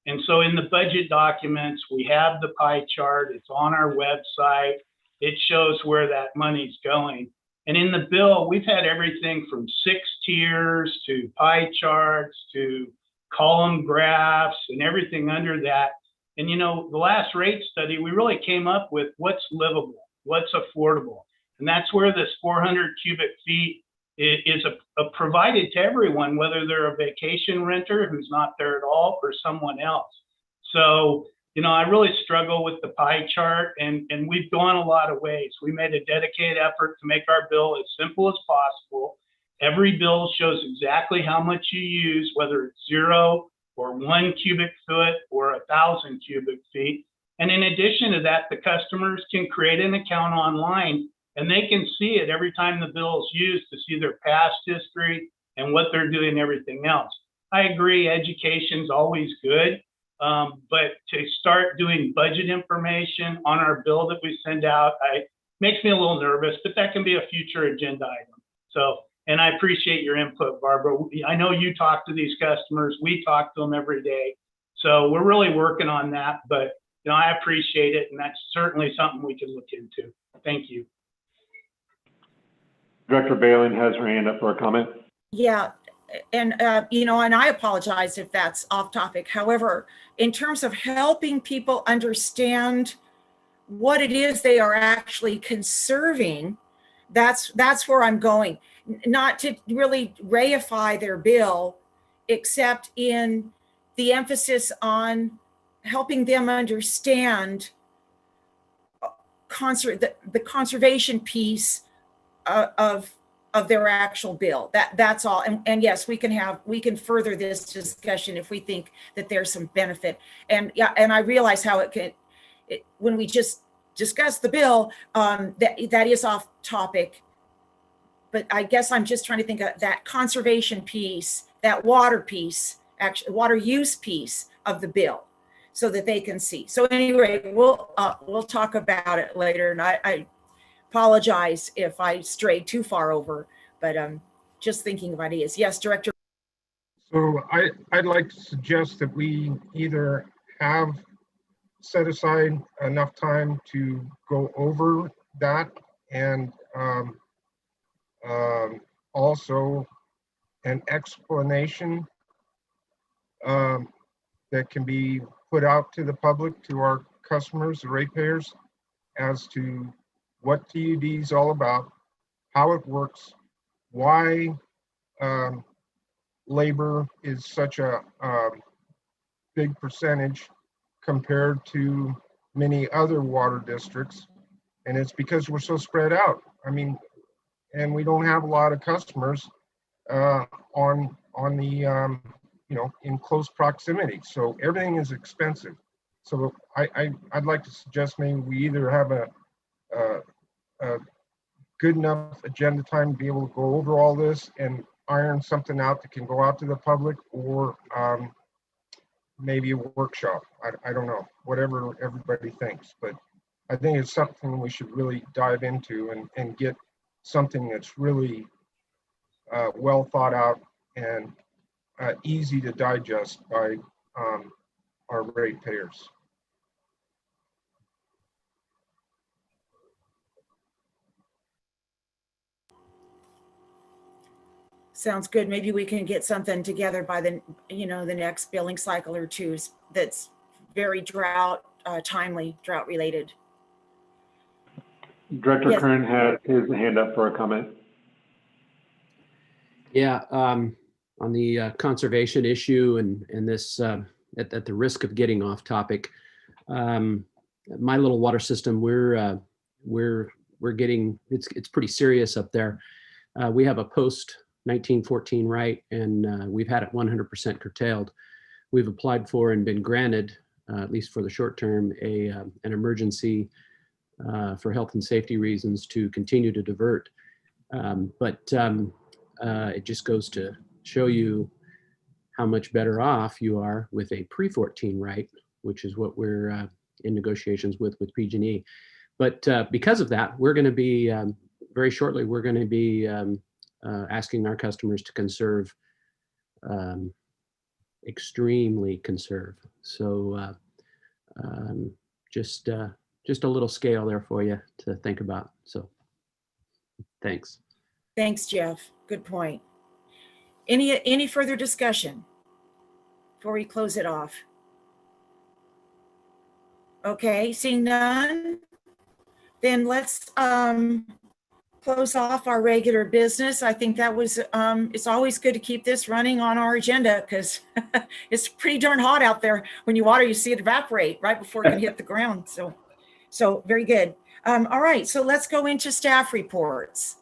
And so in the budget documents, we have the pie chart. It's on our website. It shows where that money's going. And in the bill, we've had everything from 6 tiers to pie charts to column graphs and everything under that. And, the last rate study, we really came up with what's livable, what's affordable. And that's where this 400 cubic feet is provided to everyone, whether they're a vacation renter who's not there at all or someone else. So, I really struggle with the pie chart, and we've gone a lot of ways. We made a dedicated effort to make our bill as simple as possible. Every bill shows exactly how much you use, whether it's 0 or 1 cubic foot or 1,000 cubic feet. And in addition to that, the customers can create an account online and they can see it every time the bill is used to see their past history and what they're doing and everything else. I agree, education's always good, but to start doing budget information on our bill that we send out, makes me a little nervous, but that can be a future agenda item. So, and I appreciate your input, Barbara. I know you talk to these customers. We talk to them every day. So we're really working on that, but I appreciate it, and that's certainly something we can look into. Thank you. Director Balin has her hand up for a comment. Yeah, and and I apologize if that's off topic. However, in terms of helping people understand what it is they are actually conserving, that's where I'm going. Not to really reify their bill, except in the emphasis on helping them understand the conservation piece of their actual bill. That's all. And yes, we can further this discussion if we think that there's some benefit. And yeah, and I realize how when we just discuss the bill, that is off topic. But I guess I'm just trying to think of that conservation piece, that water piece, actually water use piece of the bill, so that they can see. So anyway, we'll talk about it later. And I apologize if I strayed too far over, but just thinking of ideas. Yes, Director. So I'd like to suggest that we either have set aside enough time to go over that, and also an explanation that can be put out to the public, to our customers, the ratepayers, as to what TUD is all about, how it works, why labor is such a big percentage compared to many other water districts. And it's because we're so spread out. I mean, and we don't have a lot of customers on the, in close proximity. So everything is expensive. So I'd like to suggest maybe we either have a good enough agenda time to be able to go over all this and iron something out that can go out to the public, or maybe a workshop. I don't know, whatever everybody thinks, but I think it's something we should really dive into and get something that's really well thought out and easy to digest by our ratepayers. Sounds good. Maybe we can get something together by the next billing cycle or two that's very timely, drought related. Director Yes. Kern has his hand up for a comment. Yeah, on the conservation issue and this, at the risk of getting off topic, my little water system, we're getting, it's pretty serious up there. We have a post 1914 right, and we've had it 100% curtailed. We've applied for and been granted, at least for the short term, an emergency for health and safety reasons to continue to divert. But it just goes to show you how much better off you are with a pre-14 right, which is what we're in negotiations with PG&E. But because of that, we're going to be, very shortly, we're going to be asking our customers to conserve, extremely conserve. So just a little scale there for you to think about. So thanks. Thanks, Jeff. Good point. Any further discussion before we close it off? Okay, seeing none, then let's close off our regular business. I think that was, it's always good to keep this running on our agenda because it's pretty darn hot out there. When you water, you see it evaporate right before it can hit the ground. So very good. All right, so let's go into staff reports.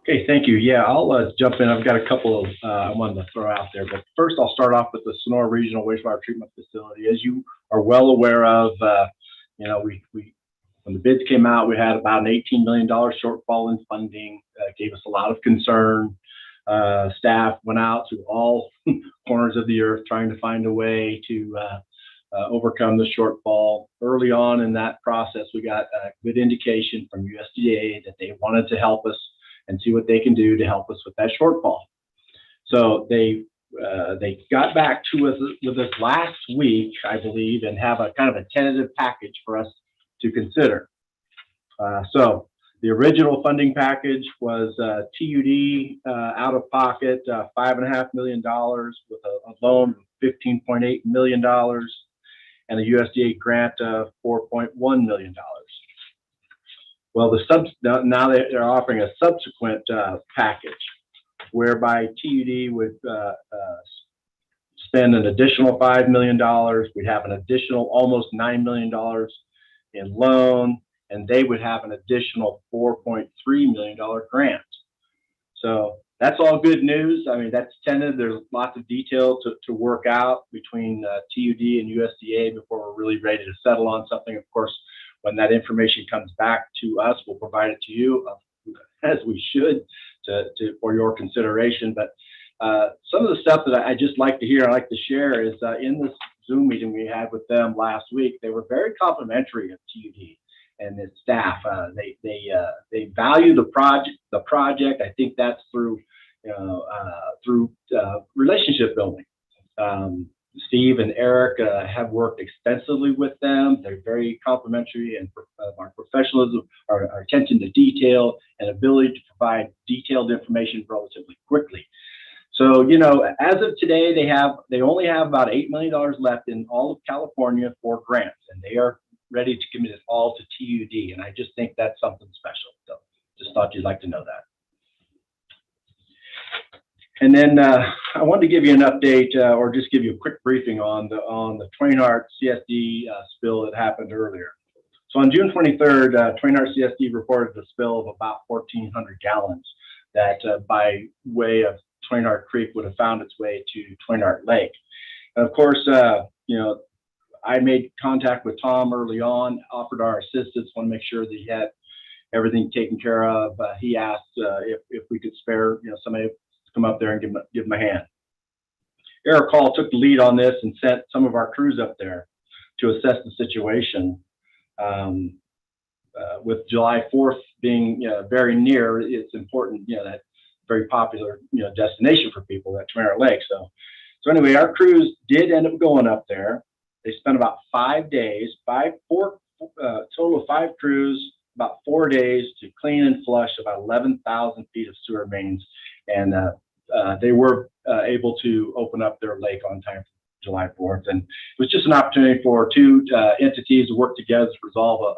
Okay, thank you. Yeah, I'll jump in. I've got a couple of I wanted to throw out there, but first I'll start off with the Sonora Regional Wastewater Treatment Facility. As you are well aware of, we when the bids came out, we had about an $18 million shortfall in funding. Gave us a lot of concern. Staff went out to all corners of the earth trying to find a way to overcome the shortfall. Early on in that process, we got a good indication from USDA that they wanted to help us and see what they can do to help us with that shortfall. So they they got back to us with us last week, I believe, and have a kind of a tentative package for us to consider. So the original funding package was TUD out of pocket $5.5 million with a loan of $15.8 million and a USDA grant of $4.1 million. Well, now they're offering a subsequent package whereby TUD would spend an additional $5 million. We'd have an additional almost $9 million in loan, and they would have an additional $4.3 million grant. So that's all good news. I mean, that's tentative. There's lots of detail to work out between TUD and USDA before we're really ready to settle on something. Of course, when that information comes back to us, we'll provide it to you as we should for your consideration. But some of the stuff that I just like to hear, I like to share is in this Zoom meeting we had with them last week, they were very complimentary of TUD and its staff. They value the project. I think that's through relationship building. Steve and Eric have worked extensively with them. They're very complimentary and our professionalism, our attention to detail and ability to provide detailed information relatively quickly. So, you know, as of today, they only have about $8 million left in all of California for grants, and they are ready to commit it all to TUD. And I just think that's something special. So just thought you'd like to know that. And then I wanted to give you an update or just give you a quick briefing on the Twainhart CSD spill that happened earlier. So on June 23rd, Twainhart CSD reported a spill of about 1,400 gallons that by way of Twainhart Creek would have found its way to Twainhart Lake. And of course, you know, I made contact with Tom early on, offered our assistance, want to make sure that he had everything taken care of. He asked if we could spare, you know, somebody to come up there and give him a hand. Eric Hall took the lead on this and sent some of our crews up there to assess the situation. With July 4th being very near, it's important, you know, that very popular, you know, destination for people at Twainhart Lake. So anyway, our crews did end up going up there. They spent about 5 days, total of 5 crews, about 4 days to clean and flush about 11,000 feet of sewer mains. And they were able to open up their lake on time for July 4th. And it was just an opportunity for two entities to work together to resolve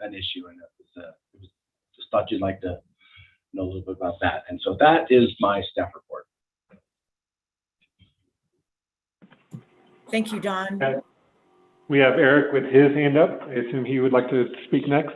an issue. And it was just thought you'd like to know a little bit about that. And so that is my staff report. Thank you, Don. Okay. We have Eric with his hand up. I assume he would like to speak next.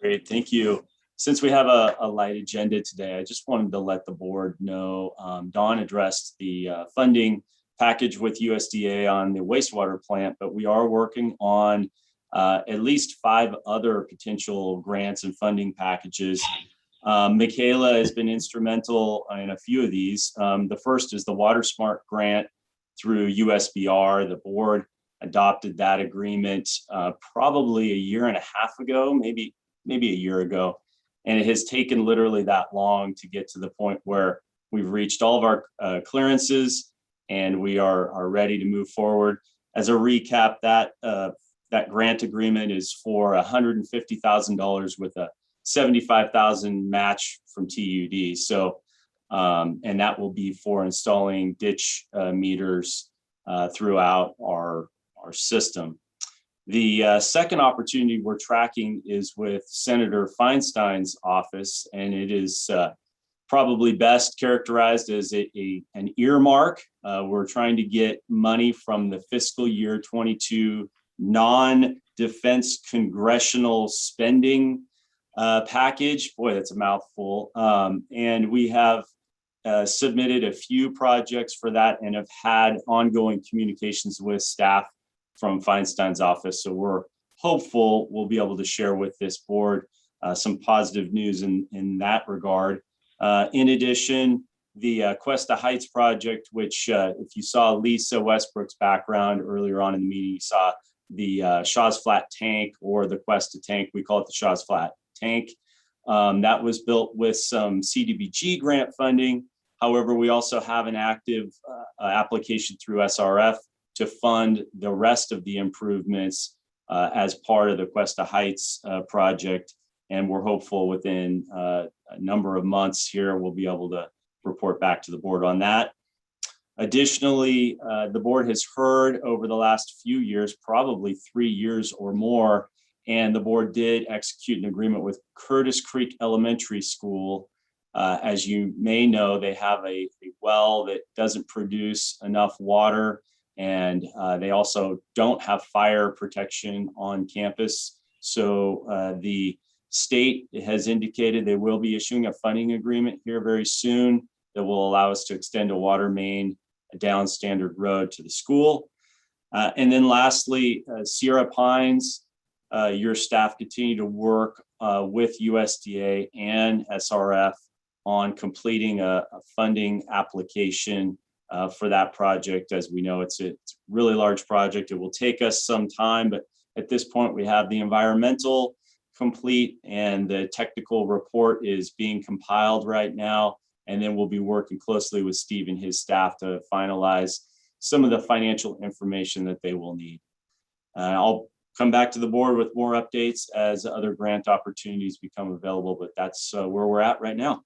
Great, thank you. Since we have a light agenda today, I just wanted to let the board know Dawn addressed the funding package with USDA on the wastewater plant, but we are working on at least 5 other potential grants and funding packages. Michaela has been instrumental in a few of these. The first is the Water Smart grant through USBR. The board adopted that agreement probably a year and a half ago, maybe a year ago. And it has taken literally that long to get to the point where we've reached all of our clearances and we are ready to move forward. As a recap, that grant agreement is for $150,000 with a $75,000 match from TUD. So, and that will be for installing ditch meters throughout our system. The second opportunity we're tracking is with Senator Feinstein's office, and it is probably best characterized as an earmark. We're trying to get money from the fiscal year 22 non-defense congressional spending package. Boy, that's a mouthful. And we have submitted a few projects for that and have had ongoing communications with staff from Feinstein's office. So we're hopeful we'll be able to share with this board some positive news in that regard. In addition, the Cuesta Heights project, which if you saw Lisa Westbrook's background earlier on in the meeting, you saw the Shaw's Flat tank or the Cuesta tank. We call it the Shaw's Flat tank. That was built with some CDBG grant funding. However, we also have an active application through SRF to fund the rest of the improvements as part of the Cuesta Heights project. And we're hopeful within a number of months here, we'll be able to report back to the board on that. Additionally, the board has heard over the last few years, probably 3 years or more, and the board did execute an agreement with Curtis Creek Elementary School. As you may know, they have a well that doesn't produce enough water, and they also don't have fire protection on campus. So the state has indicated they will be issuing a funding agreement here very soon that will allow us to extend a water main down Standard Road to the school. And then lastly, Sierra Pines, your staff continue to work with USDA and SRF on completing a funding application for that project. As we know, it's a really large project. It will take us some time, but at this point we have the environmental complete and the technical report is being compiled right now. And then we'll be working closely with Steve and his staff to finalize some of the financial information that they will need. I'll come back to the board with more updates as other grant opportunities become available, but that's where we're at right now.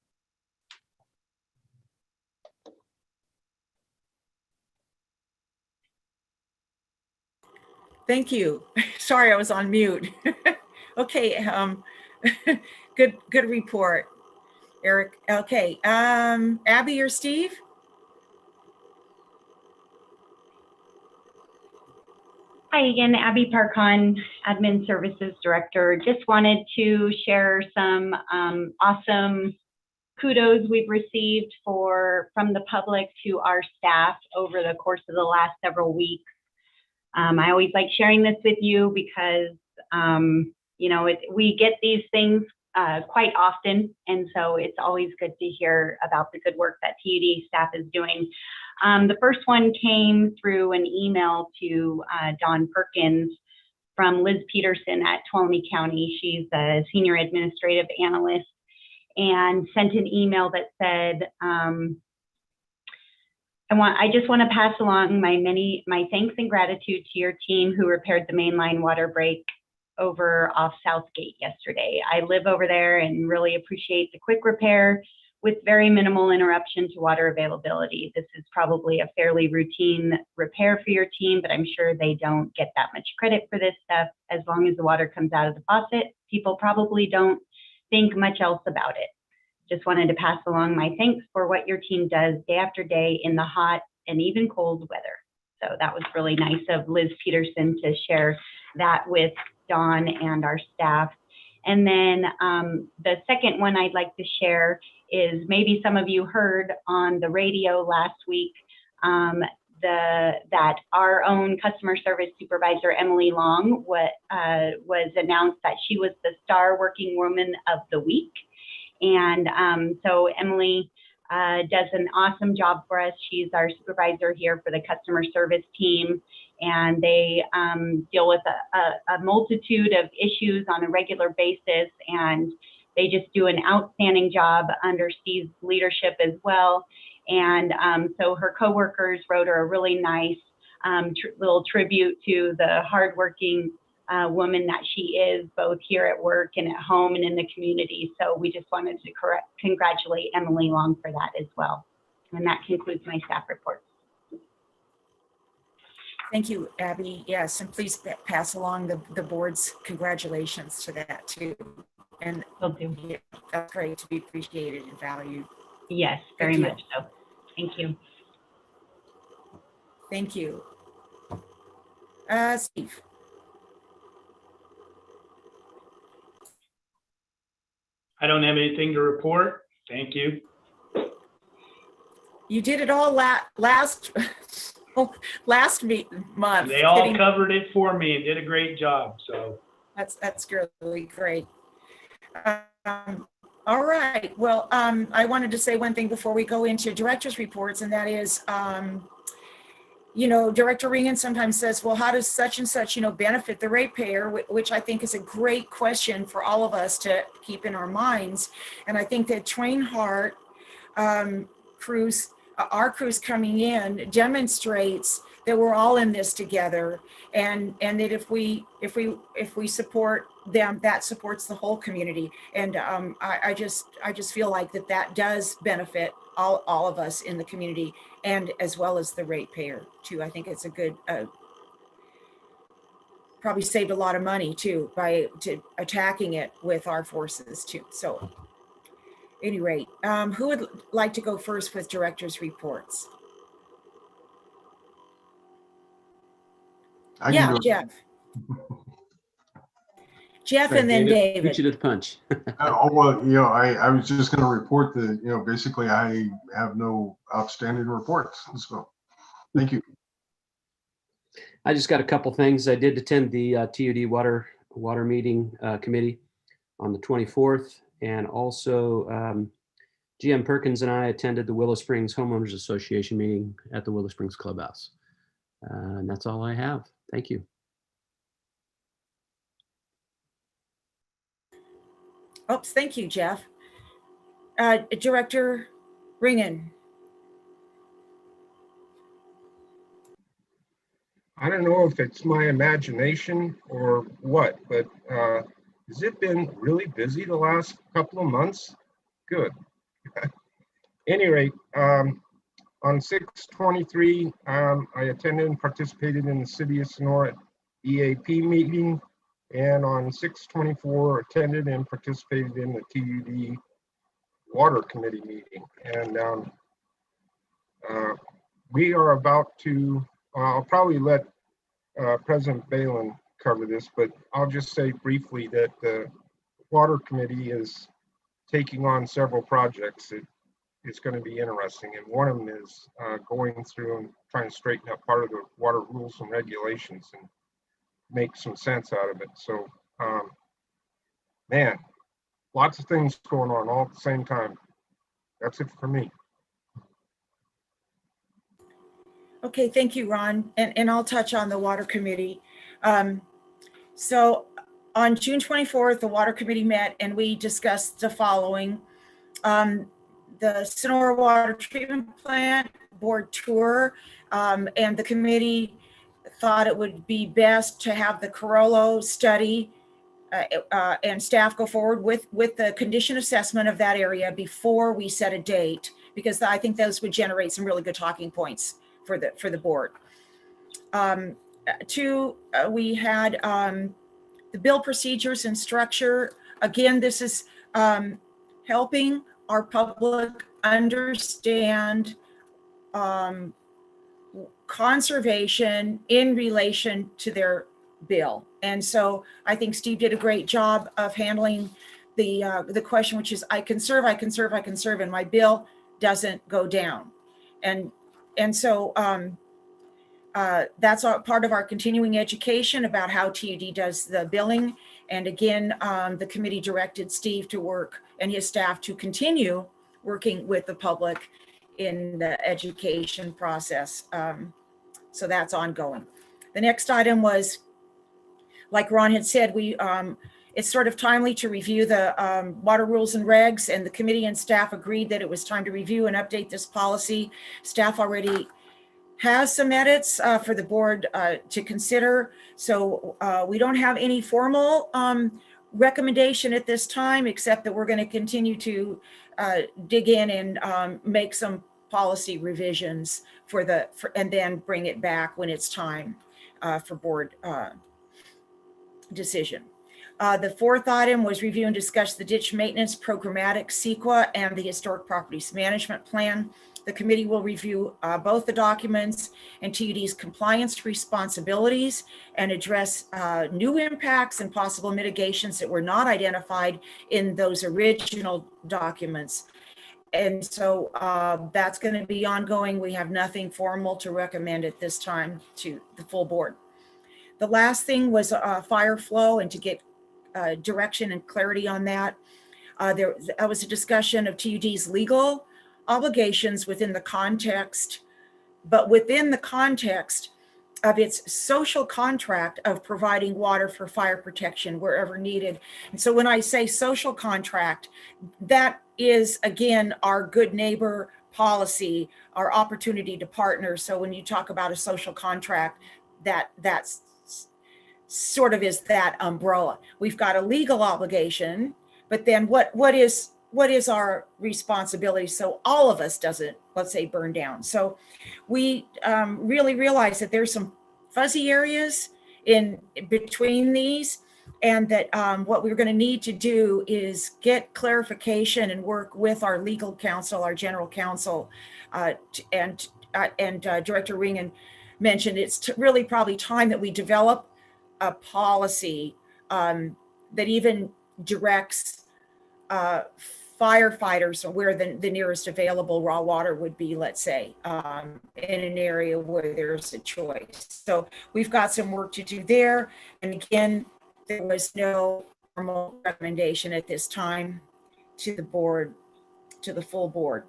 Thank you. Sorry, I was on mute. Okay, good report, Eric. Okay, Abby or Steve? Hi again, Abby Parkon, Admin Services Director. Just wanted to share some awesome kudos we've received from the public to our staff over the course of the last several weeks. I always like sharing this with you because you know, we get these things quite often, and so it's always good to hear about the good work that TUD staff is doing. The first one came through an email to Dawn Perkins from Liz Peterson at Tuolumne County. She's a senior administrative analyst, and sent an email that said, I just want to pass along my thanks and gratitude to your team who repaired the mainline water break over off Southgate yesterday. I live over there and really appreciate the quick repair with very minimal interruption to water availability. This is probably a fairly routine repair for your team, but I'm sure they don't get that much credit for this stuff. As long as the water comes out of the faucet, people probably don't think much else about it. Just wanted to pass along my thanks for what your team does day after day in the hot and even cold weather. So that was really nice of Liz Peterson to share that with Dawn and our staff. And then the second one I'd like to share is maybe some of you heard on the radio last week that our own customer service supervisor, Emily Long, was announced that she was the Star Working Woman of the Week. And so Emily does an awesome job for us. She's our supervisor here for the customer service team, and they deal with a multitude of issues on a regular basis, and they just do an outstanding job under Steve's leadership as well. And so her coworkers wrote her a really nice little tribute to the hardworking woman that she is, both here at work and at home and in the community. So we just wanted to congratulate Emily Long for that as well. And that concludes my staff report. Thank you, Abby. Yes, and please pass along the board's congratulations to that too. And yeah, that's great to be appreciated and valued. Yes, very much so. Thank you. Thank you. Steve. I don't have anything to report. Thank you. You did it all last month. They all covered it for me and did a great job. So that's really great. All right. Well, I wanted to say one thing before we go into director's reports, and that is, you know, Director Ringen sometimes says, well, how does such and such, you know, benefit the ratepayer, which I think is a great question for all of us to keep in our minds. And I think that Train Hart crews, our crews coming in demonstrates that we're all in this together, and that if we support them, that supports the whole community. And I just feel like that does benefit all of us in the community, and as well as the ratepayer too. I think it's a good, probably saved a lot of money too by attacking it with our forces too. So at any rate, who would like to go first with director's reports? Yeah, Jeff. Jeff, Right, and then David. Beat you to the punch. Oh, well, I was just going to report that, basically I have no outstanding reports. So thank you. I just got a couple things. I did attend the TUD water meeting committee on the 24th, and also GM Perkins and I attended the Willow Springs Homeowners Association meeting at the Willow Springs Clubhouse. And that's all I have. Thank you. Oops, thank you, Jeff. Director Ringen. I don't know if it's my imagination or what, but has it been really busy the last couple of months? Good. Any rate, on 6/23, I attended and participated in the City of Sonora EAP meeting, and on 6/24, attended and participated in the TUD Water Committee meeting. And we are about to, I'll probably let President Balin cover this, but I'll just say briefly that the Water Committee is taking on several projects. It's going to be interesting, and one of them is going through and trying to straighten up part of the water rules and regulations and make some sense out of it. So, man, lots of things going on all at the same time. That's it for me. Okay, thank you, Ron. And I'll touch on the Water Committee. So on June 24th, the Water Committee met and we discussed the following. The Sonora Water Treatment Plant board tour, and the committee thought it would be best to have the Carollo study and staff go forward with the condition assessment of that area before we set a date, because I think those would generate some really good talking points for the board. Two, we had the bill procedures and structure. Again, this is helping our public understand conservation in relation to their bill. And so I think Steve did a great job of handling the question, which is I conserve, and my bill doesn't go down. And so that's part of our continuing education about how TUD does the billing. And again, the committee directed Steve to work and his staff to continue working with the public in the education process. So that's ongoing. The next item was, like Ron had said, it's sort of timely to review the water rules and regs, and the committee and staff agreed that it was time to review and update this policy. Staff already has some edits for the board to consider. So we don't have any formal recommendation at this time, except that we're going to continue to dig in and make some policy revisions and then bring it back when it's time for board decision. The fourth item was review and discuss the ditch maintenance programmatic CEQA and the historic properties management plan. The committee will review both the documents and TUD's compliance responsibilities and address new impacts and possible mitigations that were not identified in those original documents. And so that's going to be ongoing. We have nothing formal to recommend at this time to the full board. The last thing was fire flow, and to get direction and clarity on that. There was a discussion of TUD's legal obligations within the context of its social contract of providing water for fire protection wherever needed. And so when I say social contract, that is, again, our good neighbor policy, our opportunity to partner. So when you talk about a social contract, that's sort of is that umbrella. We've got a legal obligation, but then what is our responsibility so all of us doesn't, let's say, burn down? So we really realize that there's some fuzzy areas in between these, and that what we're going to need to do is get clarification and work with our legal counsel, our general counsel, and Director Ringen mentioned it's really probably time that we develop a policy that even directs firefighters where the nearest available raw water would be, let's say, in an area where there's a choice. So we've got some work to do there. And again, there was no formal recommendation at this time to the board, to the full board.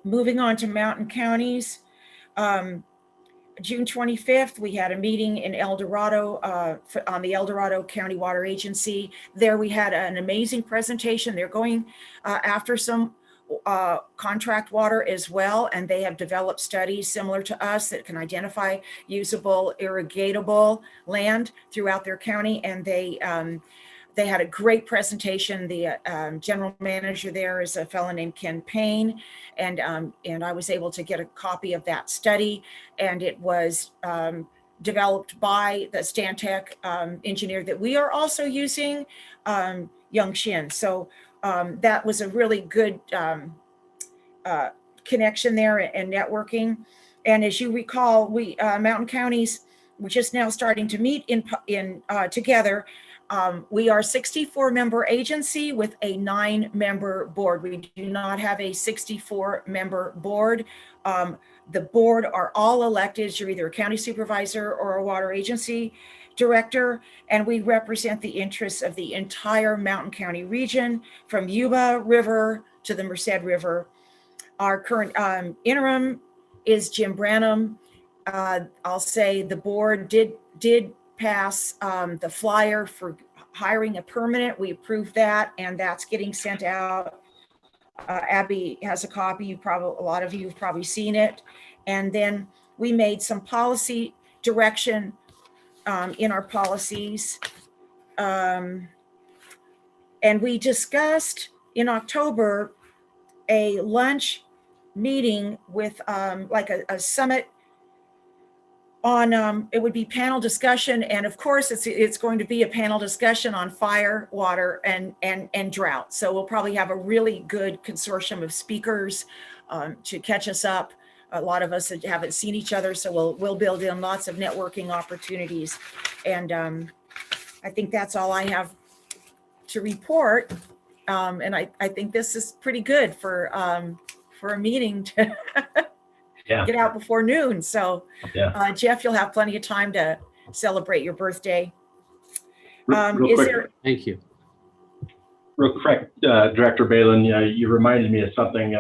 Moving on to mountain counties. June 25th, we had a meeting in El Dorado on the El Dorado County Water Agency. There we had an amazing presentation. They're going after some contract water as well, and they have developed studies similar to us that can identify usable, irrigatable land throughout their county, and they had a great presentation. The general manager there is a fellow named Ken Payne, and I was able to get a copy of that study, and it was developed by the Stantec engineer that we are also using, Young Shin. So that was a really good connection there and networking. And as you recall, we mountain counties, we're just now starting to meet in together. We are a 64-member agency with a 9-member board. We do not have a 64-member board. The board are all elected. You're either a county supervisor or a water agency director, and we represent the interests of the entire Mountain County region, from Yuba River to the Merced River. Our current interim is Jim Branham. I'll say the board did pass the flyer for hiring a permanent. We approved that, and that's getting sent out. Abby has a copy. A lot of you have probably seen it. And then we made some policy direction in our policies. And we discussed in October a lunch meeting with like a summit on it would be panel discussion, and of course it's going to be a panel discussion on fire, water, and drought. So we'll probably have a really good consortium of speakers to catch us up. A lot of us haven't seen each other, so we'll build in lots of networking opportunities. And I think that's all I have to report. And I think this is pretty good for a meeting to get out before noon. So Jeff, you'll have plenty of time to celebrate your birthday. Real quick. Thank you. Real quick, Director Balin, you reminded me of something.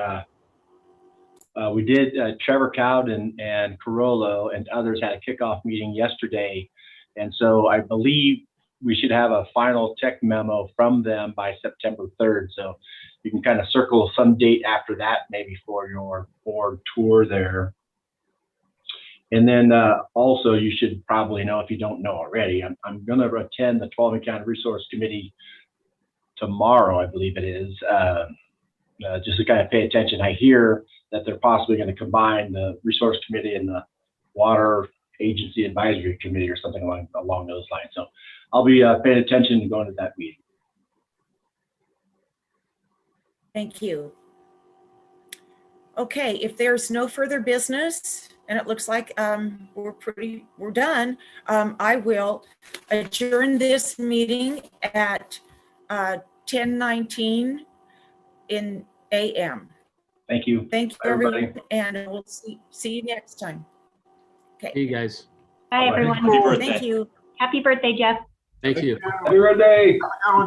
We did, Trevor Cowd and Carollo and others had a kickoff meeting yesterday. And so I believe we should have a final tech memo from them by September 3rd. So you can kind of circle some date after that, maybe for your board tour there. And then also, you should probably know, if you don't know already, I'm going to attend the 12 County Resource Committee tomorrow, I believe it is, just to kind of pay attention. I hear that they're possibly going to combine the Resource Committee and the Water Agency Advisory Committee or something along those lines. So I'll be paying attention and going to that meeting. Thank you. Okay, if there's no further business, and it looks like we're done, I will adjourn this meeting at 10:19 in a.m. Thank you. Thank you, everybody, and we'll see you next time. Okay. Hey, you guys. Bye, everyone. Happy birthday. Thank you. Happy birthday, Jeff. Thank you. Happy birthday.